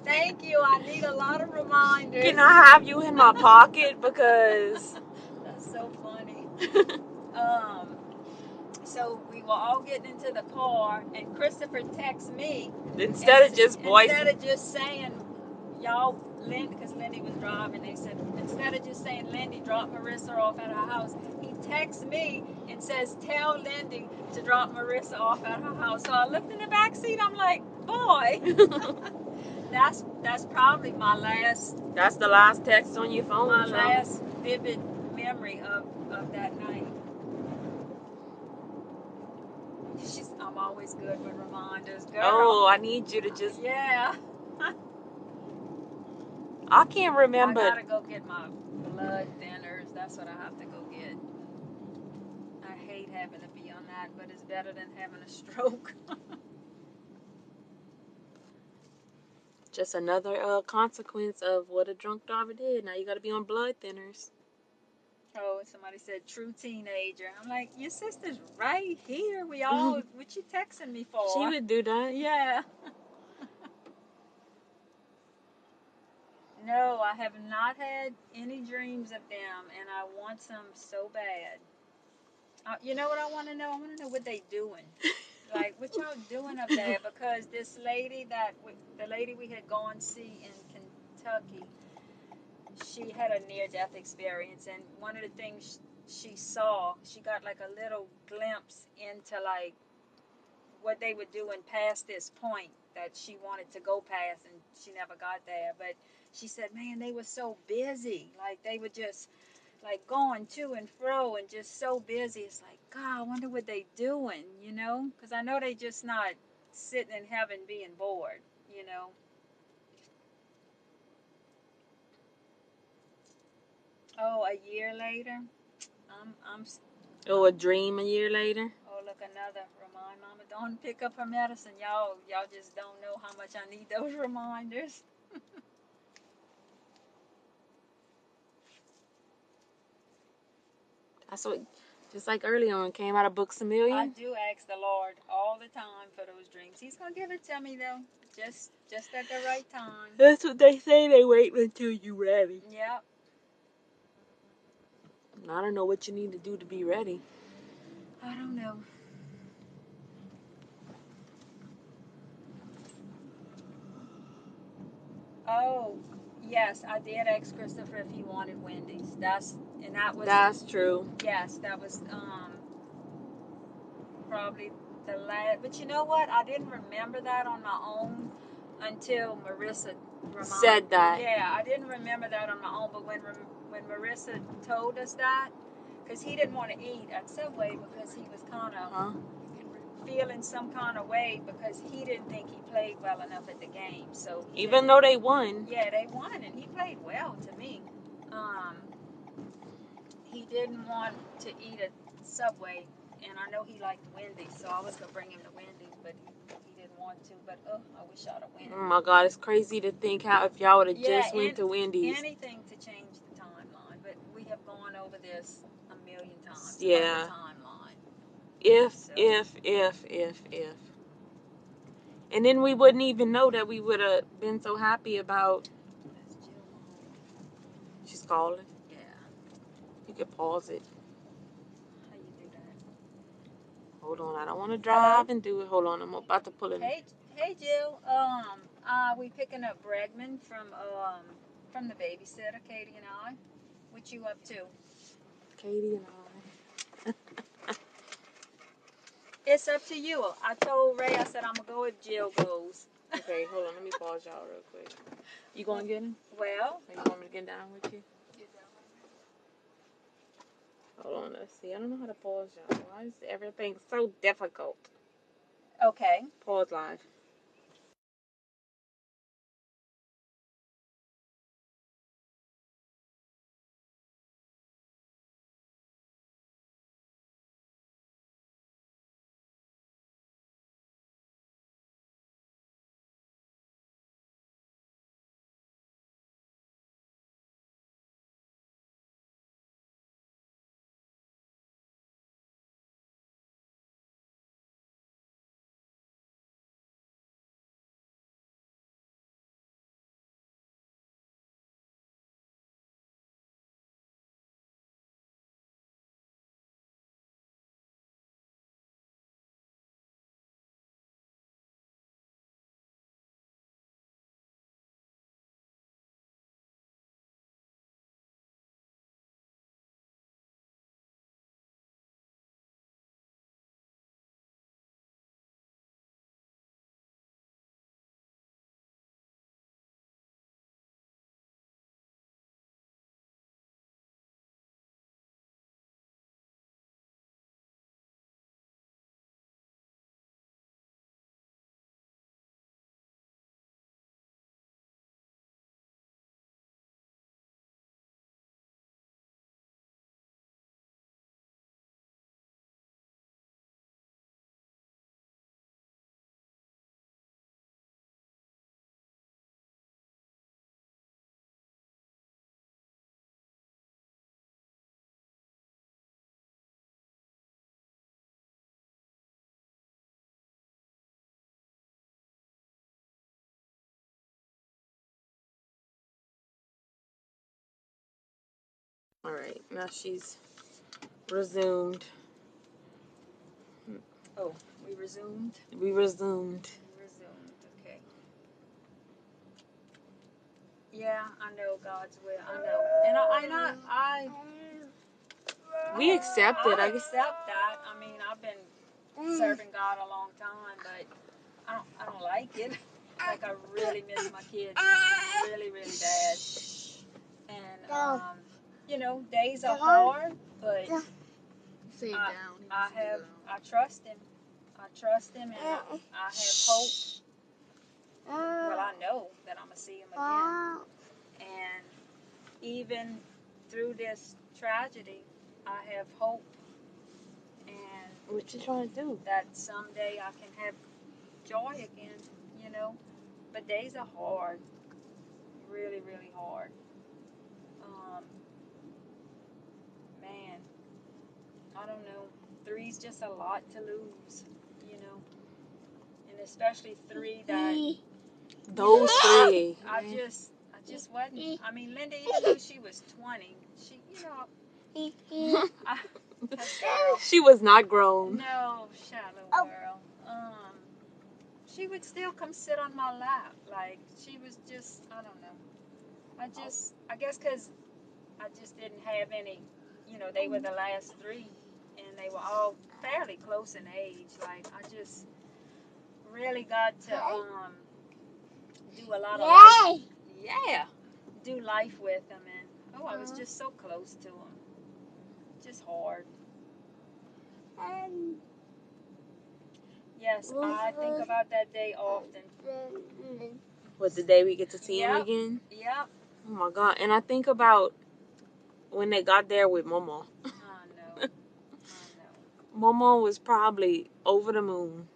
Thank you. I need a lot of reminders. Can I have you in my pocket? Because That's so funny. So we were all getting into the car, and Christopher texted me instead of just saying, y'all, Lindy, because Lindy was driving, they said, instead of just saying, Lindy, drop Marissa off at her house, he texts me and says, tell Lindy to drop Marissa off at her house. So I looked in the back seat, I'm like, boy, that's probably my last. That's the last text on your phone. My last vivid memory of that night. I'm always good with reminders, girl. Oh, I need you to just. Yeah. I can't remember. I gotta go get my blood thinners. That's what I have to go get. I hate having to be on that, but it's better than having a stroke. Just another consequence of what a drunk driver did. Now you got to be on blood thinners. Oh, somebody said true teenager. I'm like, your sister's right here. We all, what you texting me for? She would do that. Yeah. No, I have not had any dreams of them, and I want some so bad. You know what I want to know? I want to know what they doing. Like, what y'all doing up there? Because this lady the lady we had gone see in Kentucky, she had a near-death experience, and one of the things she saw, she got like a little glimpse into like what they were doing past this point that she wanted to go past, and she never got there. But she said, man, they were so busy. Like, they were just like going to and fro and just so busy. It's like, God, I wonder what they doing, you know? Because I know they just not sitting in heaven being bored, you know? Oh, a year later, I'm. Oh, a dream a year later. Oh, look, another remind Mama don't pick up her medicine, y'all. Y'all just don't know how much I need those reminders. That's what, just like early on, came out of Books a Million. I do ask the Lord all the time for those dreams. He's gonna give it to me though, just at the right time. That's what they say. They wait until you ready. Yep. I don't know what you need to do to be ready. I don't know. Oh, yes, I did ask Christopher if he wanted Wendy's. That's true. Yes, that was probably the last. But you know what? I didn't remember that on my own until Marissa Said that. Yeah, I didn't remember that on my own. But when Marissa told us that, because he didn't want to eat at Subway because he was kind of feeling some kind of way because he didn't think he played well enough at the game. So even though they won. Yeah, they won, and he played well to me. He didn't want to eat at Subway, and I know he liked Wendy's, so I was gonna bring him to Wendy's, but he didn't want to. But I wish I'd have went. Oh my God, it's crazy to think how if y'all would have just went to Wendy's. Anything to change the timeline, but we have gone over this a million times. Yeah. About the timeline. If. And then we wouldn't even know that we would have been so happy about. That's Jill Mahoney. She's calling. Yeah. You could pause it. How you do that? Hold on, I don't want to drive and do it. Hold on, I'm about to pull in. Hey Jill. We picking up Bregman from the babysitter, Katie and I. What you up to? Katie and I. It's up to you. I told Ray, I said I'm gonna go if Jill goes. Okay, hold on. Let me pause y'all real quick. You going to get him? Well, Or you want me to get down with you? Hold on. Let's see. I don't know how to pause y'all. Why is everything so difficult? okay. Pause live. All right. Now she's resumed. Oh, we resumed. We resumed. Okay. Yeah, I know God's will. I know, and I We accept it. I I guess. accept that. I mean, I've been serving God a long time, but I don't like it. Like I really miss my kids, really, really bad. And you know, days are hard, but Sit I, down. I trust Him. I trust Him, and I have hope. Well, I know that I'm gonna see Him again. And even through this tragedy, I have hope, and What you trying to do? that someday I can have joy again, you know. But days are hard, really, really hard. Man, I don't know. Three's just a lot to lose, you know, and especially three that Those three. I just wasn't. I mean, Linda, even though she was 20, she, you know, She was not grown. no, shallow girl. She would still come sit on my lap. Like, she was just, I don't know. I guess because I just didn't have any, you know, they were the last three, and they were all fairly close in age. Like, I just really got to do a lot of life. Yeah, do life with them, and I was just so close to them. Just hard. Yes, I think about that day often. Was the day we get to see him Yep. again? Yep. Oh my God. And I think about when they got there with Mama. I know. Mama was probably over the moon.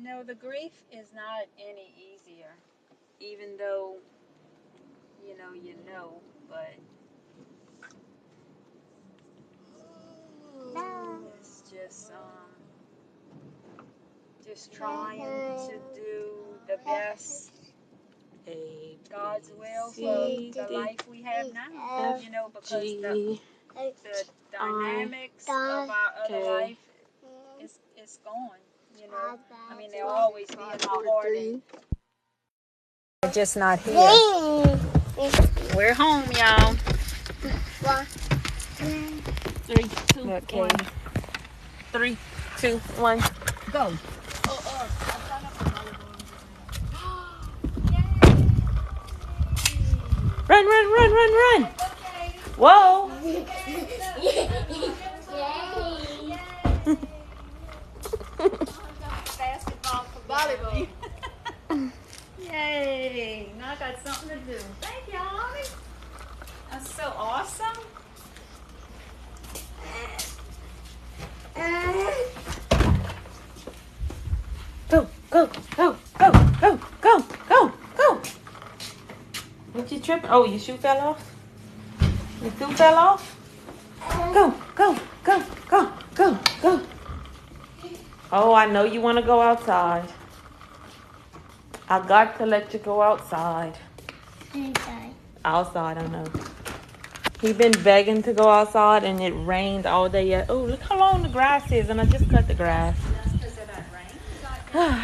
No, the grief is not any easier, even though, you know, but it's just trying to do the best A, God's will C, for the life we have now, you know, because the dynamics of our other life is gone, you know. I mean, there'll always be in my heart, and they're just not here. We're home, y'all. 3, 2, Okay. 1. 3, 2, 1. Go. Run, run, run, run, run. Whoa. Basketball for volleyball. Yay. Now I got something to do. Thank you, Holly. That's so awesome. Go, go, go, go, go, go, go, go. What you tripping? Oh, your shoe fell off? Your shoe fell off? Go, go, go, go, go, go. Oh, I know you want to go outside. I got to let you go outside. Outside, I know. He been begging to go outside and it rained all day. Oh, look how long the grass is, and I just cut the grass. That's because of that rain.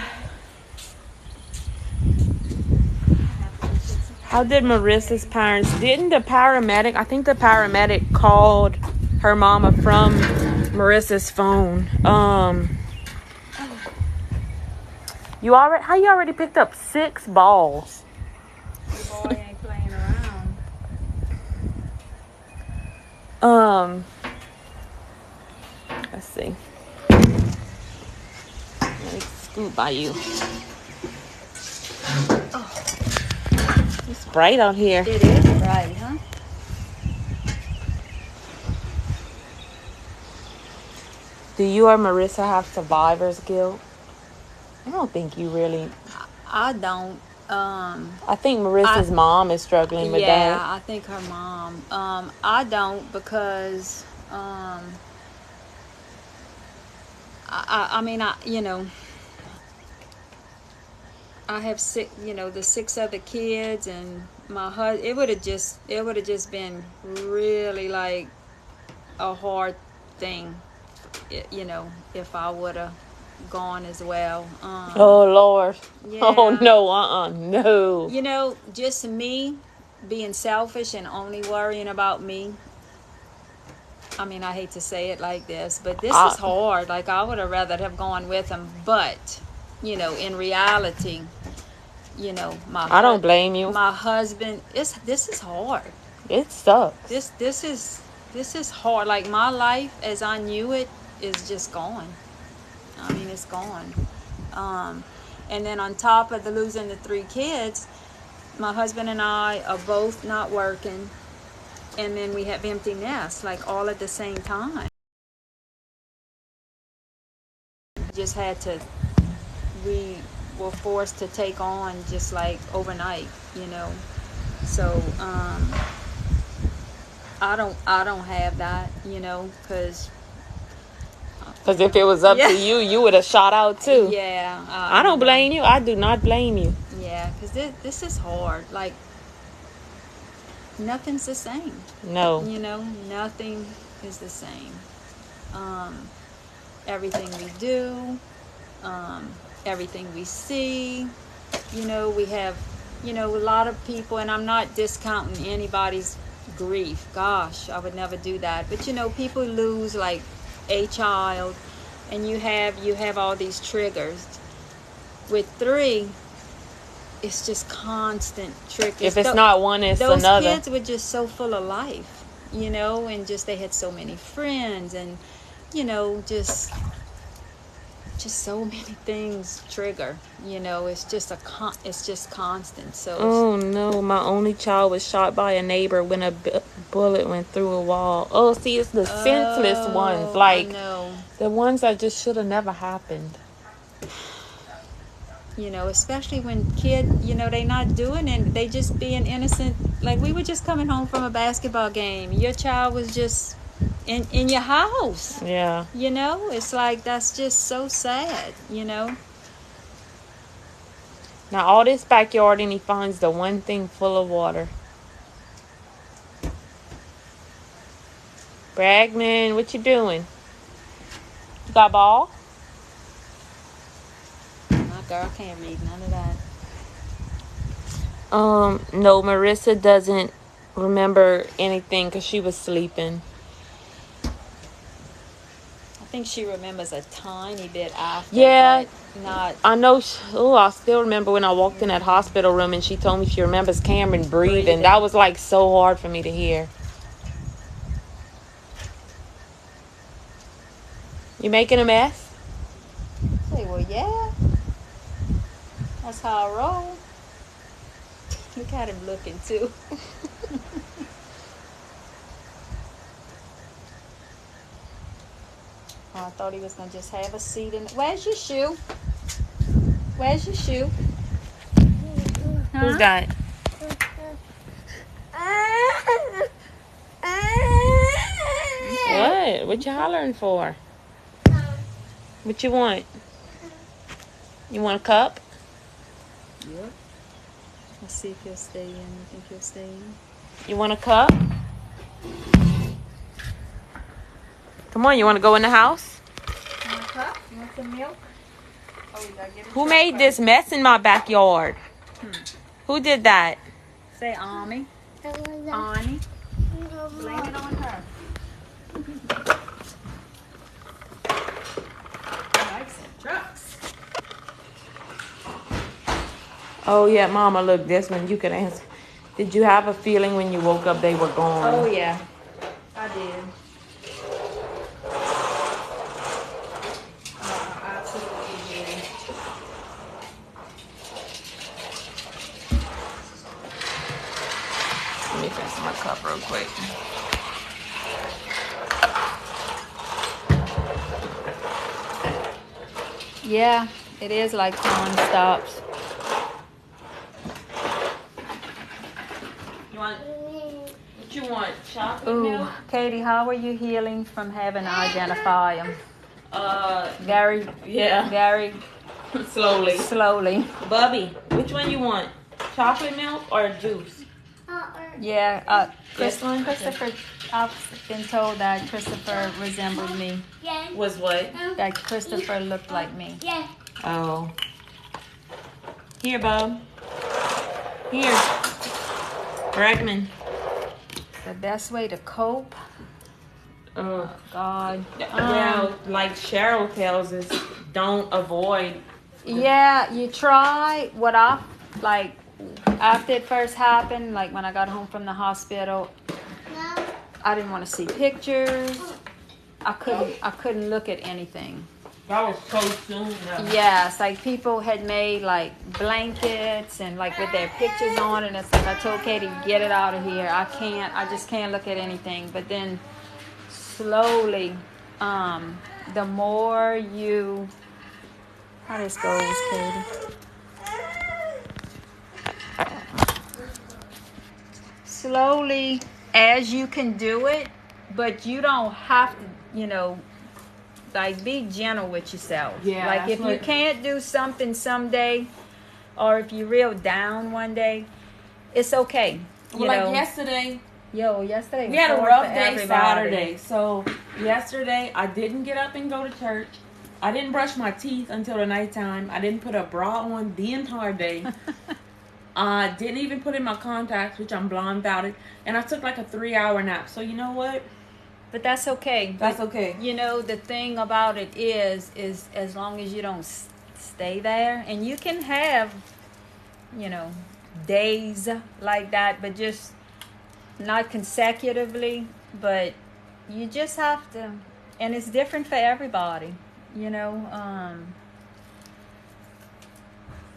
How did Marissa's parents, didn't the paramedic, I think the paramedic called her mama from Marissa's phone. How you already picked up 6 balls? The boy ain't playing around. Let's see. Let me scoot by you. It's bright out here. It is bright, huh? Do you or Marissa have survivor's guilt? I don't think you really. I don't. I think Marissa's mom is struggling with Yeah, that. I think her mom. I don't because I mean, I have 6, the 6 other kids and my husband. It would have just been really like a hard thing, if I would have gone as well. Oh Lord. Yeah. Oh no, no. Just me being selfish and only worrying about me. I mean, I hate to say it like this, but this is hard. Like, I would have rather have gone with him, but in reality, I don't blame you. My husband, this is hard. It sucks. This is hard. Like, my life as I knew it is just gone. I mean, it's gone. And then on top of losing the 3 kids, my husband and I are both not working. And then we have empty nests, like all at the same time. We were forced to take on just like overnight, So, I don't have that, because if it was up to you, you would have shot out too. Yeah. I don't blame you. I do not blame you. Yeah, because this is hard. Like, nothing's the same. No. Nothing is the same. Everything we do, everything we see, we have, a lot of people, and I'm not discounting anybody's grief. Gosh, I would never do that. But, people lose like a child, and you have all these triggers. With 3, it's just constant triggers. If it's not one, it's those another. Those kids were just so full of life, and just they had so many friends, and just so many things trigger. It's just it's just constant. So. Oh no! My only child was shot by a neighbor when a bullet went through a wall. Oh, see, it's the senseless ones, like the ones that just should have never happened. Especially when they not doing it, they just being innocent. Like, we were just coming home from a basketball game. Your child was just in your house. Yeah. It's like, that's just so sad, Now, all this backyard, and he finds the one thing full of water. Bragman, what you doing? You got a ball? My girl can't read none of that. No, Marissa doesn't remember anything because she was sleeping. think she remembers a tiny bit after. Yeah. But not. I know. Oh, I still remember when I walked in that hospital room and she told me she remembers Cameron breathing. That was like so hard for me to hear. You making a mess? Say, well, yeah. That's how I roll. Look at him looking too. Oh, I thought he was gonna just have a seat in. Where's your shoe? Where's your shoe? Who's that? What? What you hollering for? What you want? You want a cup? Yep. Let's see if he'll stay in. You think he'll stay in? You want a cup? Come on, you want to go in the house? You want a cup? You want some milk? Oh, we gotta get Who made this mess in my backyard? Who did that? Say Ami. Ani. Blame it on her. I like some trucks. Oh, yeah, Mama, look, this one you can answer. Did you have a feeling when you woke up they were gone? Oh, yeah. I did. I absolutely did. Let me fix my cup real quick. Yeah, it is like non-stops. You want, what you want, chocolate Ooh, milk? Katie, how are you healing from having to identify them? Gary, yeah, Very slowly. slowly. Bubby, which one you want? Chocolate milk or juice? Yeah, This one? Christopher, I've been told that Christopher resembled me. Was what? That Christopher looked like me. Oh. Here, Bub. Here. Bregman. The best way to cope. Oh. God. Yeah, like Cheryl tells us, don't avoid. Yeah, you try. What I like after it first happened, like when I got home from the hospital, I didn't want to see pictures. I couldn't look at anything. That was so soon. Though. Yes, like people had made like blankets and like with their pictures on, and it's like I told Katie, get it out of here. I just can't look at anything. But then slowly, the more you, how this goes, Katie. Slowly, as you can do it, but you don't have to, like be gentle with yourself. Yeah, like if you can't do something someday, or if you're real down one day, it's okay. Well, like yesterday Yesterday we had a hard rough for day everybody. Saturday. So yesterday I didn't get up and go to church. I didn't brush my teeth until the nighttime. I didn't put a bra on the entire day. I didn't even put in my contacts, which I'm blind about it. And I took like a 3-hour nap. So you know what? But that's okay. That's okay. The thing about it is as long as you don't stay there, and you can have, days like that, but just not consecutively, but you just have to, and it's different for everybody,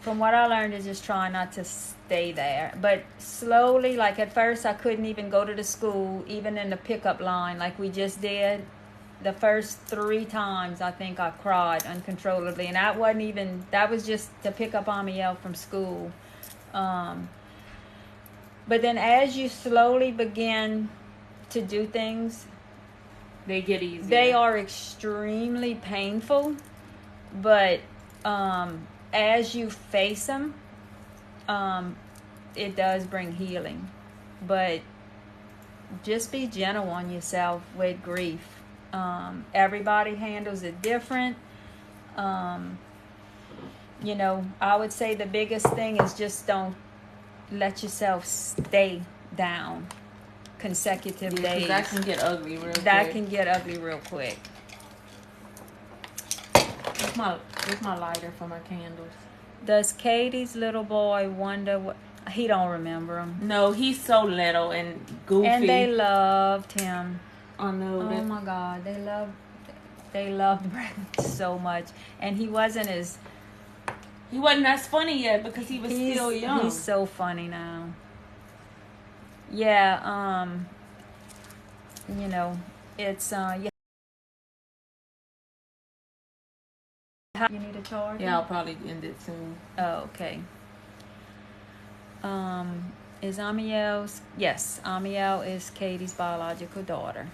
from what I learned is just try not to stay there. But slowly, like at first I couldn't even go to the school, even in the pickup line like we just did. The first 3 times I think I cried uncontrollably. And that was just to pick up Amiel from school. But then as you slowly begin to do things, They get easier. they are extremely painful. But as you face them, it does bring healing. But just be gentle on yourself with grief. Everybody handles it different. I would say the biggest thing is just don't let yourself stay down consecutive days. That can get ugly real quick. That can get ugly real quick. Where's my lighter for my candles? Does Katie's little boy wonder what? He don't remember him. No, he's so little and goofy. And they loved him. I know. Oh my God, they loved Bradley so much, and he wasn't as funny yet because he was still young. He's so funny now. Yeah, you know, it's you need a charger? Yeah, I'll probably end it soon. Oh, okay. Is Amiel's? Yes, Amiel is Katie's biological daughter.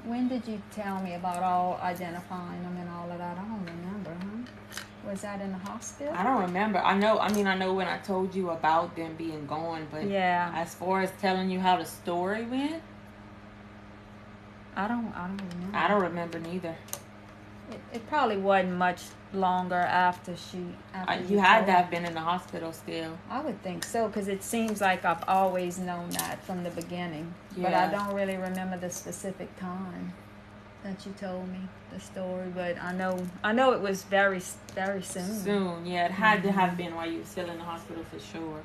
When did you tell me about all identifying them and all of that? I don't remember, huh? Was that in the hospital? I don't remember. I know when I told you about them being gone, but yeah. As far as telling you how the story went, I don't remember. I don't remember neither. It probably wasn't much longer after you had to have been in the hospital still. I would think so, because it seems like I've always known that from the beginning. Yeah. But I don't really remember the specific time that you told me the story. But I know it was very, very soon. Soon, yeah. It had to have been while you were still in the hospital for sure.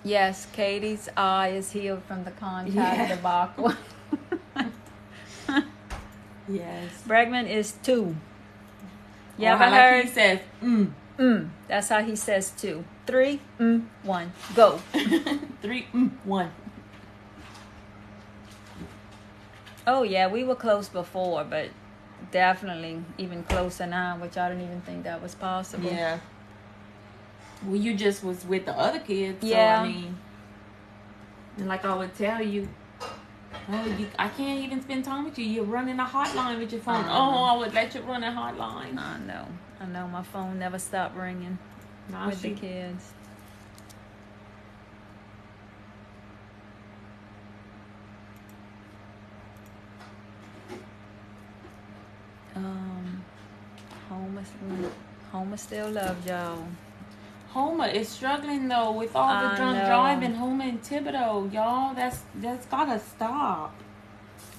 Yes, Katie's eye is healed from the contact of the Bach. Yes. Bregman is 2. Yeah, but like he says, That's how he says 2. 3, 1, go. 3, 1. Oh yeah, we were close before, but definitely even closer now, which I didn't even think that was possible. Yeah. Well, you just was with the other kids. Yeah. So, I mean, and like I would tell you, I can't even spend time with you. You're running a hotline with your phone. I would let you run a hotline. I know. My phone never stopped ringing with the kids. Homer still loves y'all. Homer is struggling though with all the drunk driving. Homer and Thibodeau, y'all, that's gotta stop.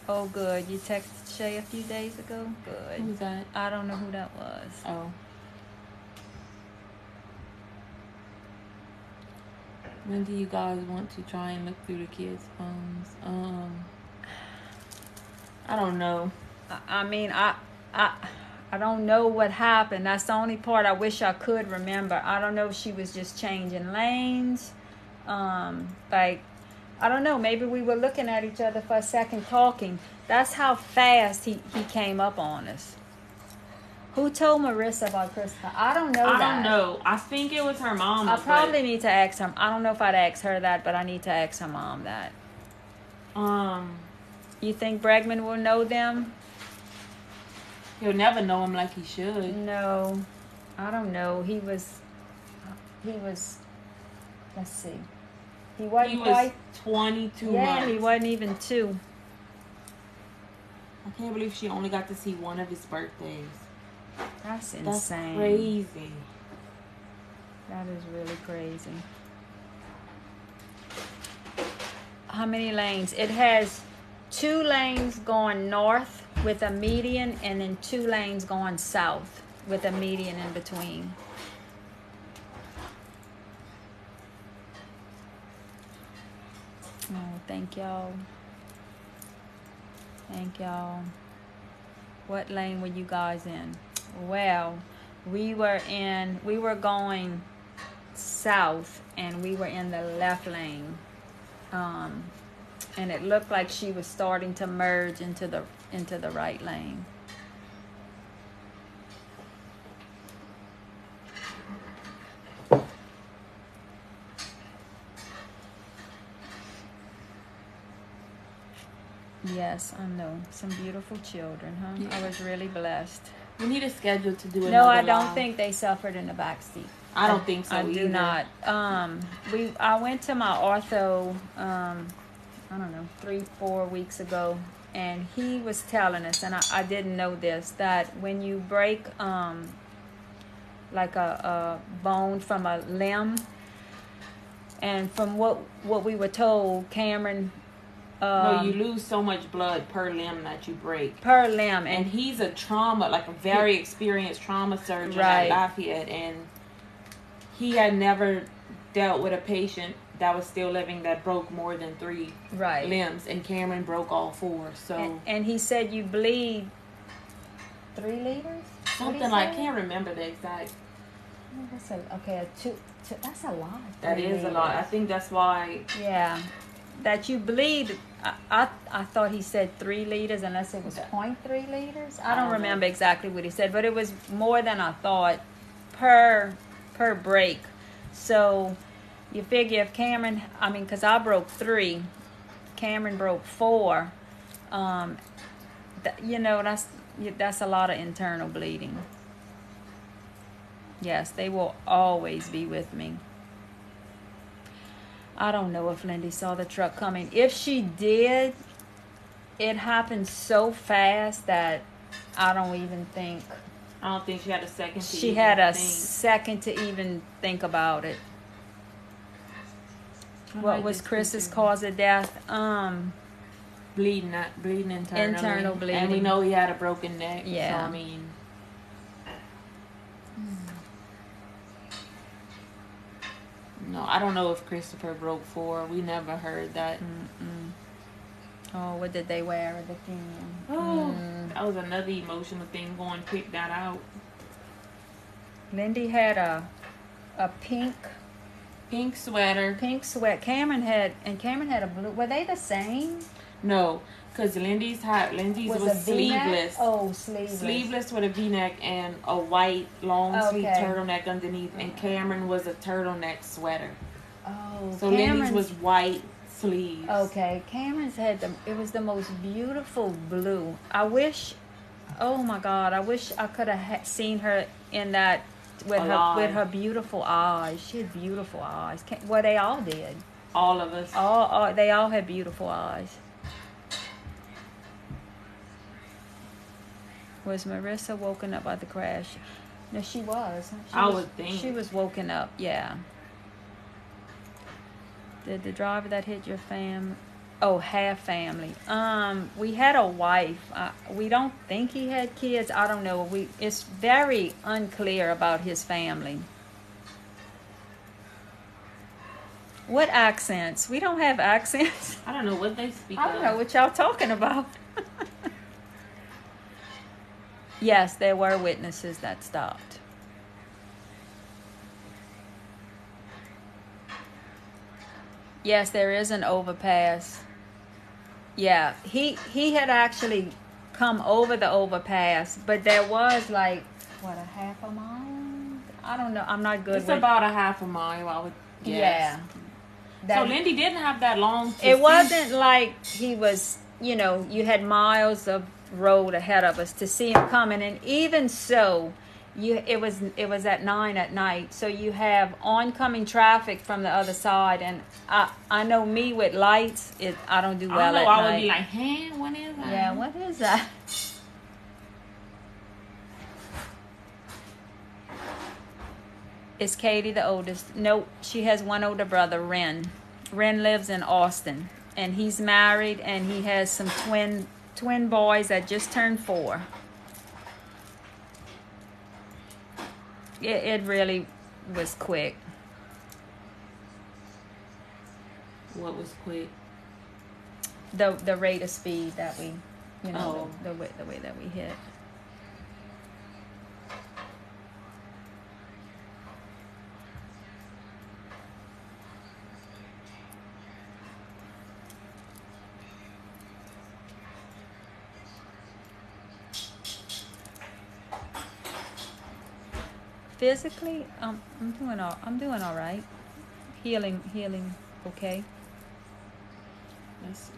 Oh, good. You texted Shay a few days ago? Good. Who's that? I don't know who that was. Oh. When do you guys want to try and look through the kids' phones? I don't know. I mean, I don't know what happened. That's the only part I wish I could remember. I don't know if she was just changing lanes. I don't know. Maybe we were looking at each other for a second talking. That's how fast he came up on us. Who told Marissa about Christopher? I don't know that. I don't know. I think it was her mom. I probably need to ask her. I don't know if I'd ask her that, but I need to ask her mom that. You think Bregman will know them? He'll never know him like he should. No. I don't know. He was, let's see. He wasn't quite 22 months. Yeah, he wasn't even 2. I can't believe she only got to see one of his birthdays. That's insane. That's crazy. That is really crazy. How many lanes? It has 2 lanes going north with a median, and then 2 lanes going south with a median in between. Oh, thank y'all. Thank y'all. What lane were you guys in? Well, we were going south, and we were in the left lane. And it looked like she was starting to merge into the right lane. Yes, I know. Some beautiful children, huh? Yeah. I was really blessed. We need a schedule to do it. No, I don't think they suffered in the backseat. I don't think so. I do not. I went to my ortho, I don't know, 3-4 weeks ago, and he was telling us, and I didn't know this, that when you break like a bone from a limb, And from what we were told, Cameron. No, you lose so much blood per limb that you break. Per limb, And he's a very experienced trauma surgeon at Lafayette, and he had never dealt with a patient that was still living that broke more than 3 limbs, and Cameron broke all 4. So and he said you bleed 3 liters. Something like, I can't remember the exact. Two. That's a lot. That is a lot. I think that's why. Yeah, that you bleed. I thought he said 3 liters, unless it was 0.3 liters. I don't remember exactly what he said, but it was more than I thought per break. So you figure if Cameron, because I broke 3, Cameron broke 4. That's a lot of internal bleeding. Yes, they will always be with me. I don't know if Lindy saw the truck coming. If she did, it happened so fast that I don't even think. I don't think she had a second to She had a second to even think about it. What was Chris's cause of death? Bleeding internally. Internal bleeding. And we know he had a broken neck. Yeah. So, no, I don't know if Christopher broke 4. We never heard that. Oh, what did they wear at the funeral? Oh, that was another emotional thing, going pick that out. Lindy had a pink sweater. Pink sweat. Cameron had a blue. Were they the same? No, because Lindy's was sleeveless. Oh, sleeveless. Sleeveless with a V-neck and a white long sleeve turtleneck underneath, and Cameron was a turtleneck sweater. Oh, so Lindy's was white sleeves. Okay, Cameron's had it was the most beautiful blue. I wish, oh my God, I wish I could have seen her in that with her beautiful eyes. She had beautiful eyes. Well, they all did. All of us. They all had beautiful eyes. Was Marissa woken up by the crash? No, she was. I would think. She was woken up, yeah. Did the driver that hit your half family? We had a wife. We don't think he had kids. I don't know. It's very unclear about his family. What accents? We don't have accents. I don't know what they speak of. I don't know what y'all talking about. Yes, there were witnesses that stopped. Yes, there is an overpass. Yeah, he had actually come over the overpass, but there was a half a mile? I don't know. I'm not good with it. It's about a half a mile, I would guess. Yeah. So Lindy didn't have that long. It wasn't like he was, you had miles of road ahead of us to see him coming, and even so, it was at 9 at night, so you have oncoming traffic from the other side, and I know me with lights, I don't do well at night. I would be like, hey, what is that? Yeah, what is that? Is Katie the oldest? Nope, she has one older brother, Ren. Ren lives in Austin, and he's married, and he has some twin boys that just turned 4. It really was quick. What was quick? The rate of speed that we, Oh. the way that we hit. Physically, I'm doing all right. Healing, okay. Let's see.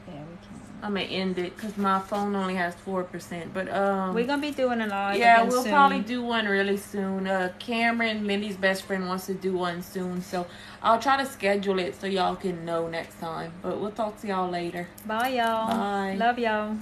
Yeah, we can. I'm gonna end it because my phone only has 4%. But we're gonna be doing a live. Yeah, again we'll soon. probably do one really soon. Cameron, Lindy's best friend, wants to do one soon, so I'll try to schedule it so y'all can know next time. But we'll talk to y'all later. Bye, y'all. Bye. Love y'all.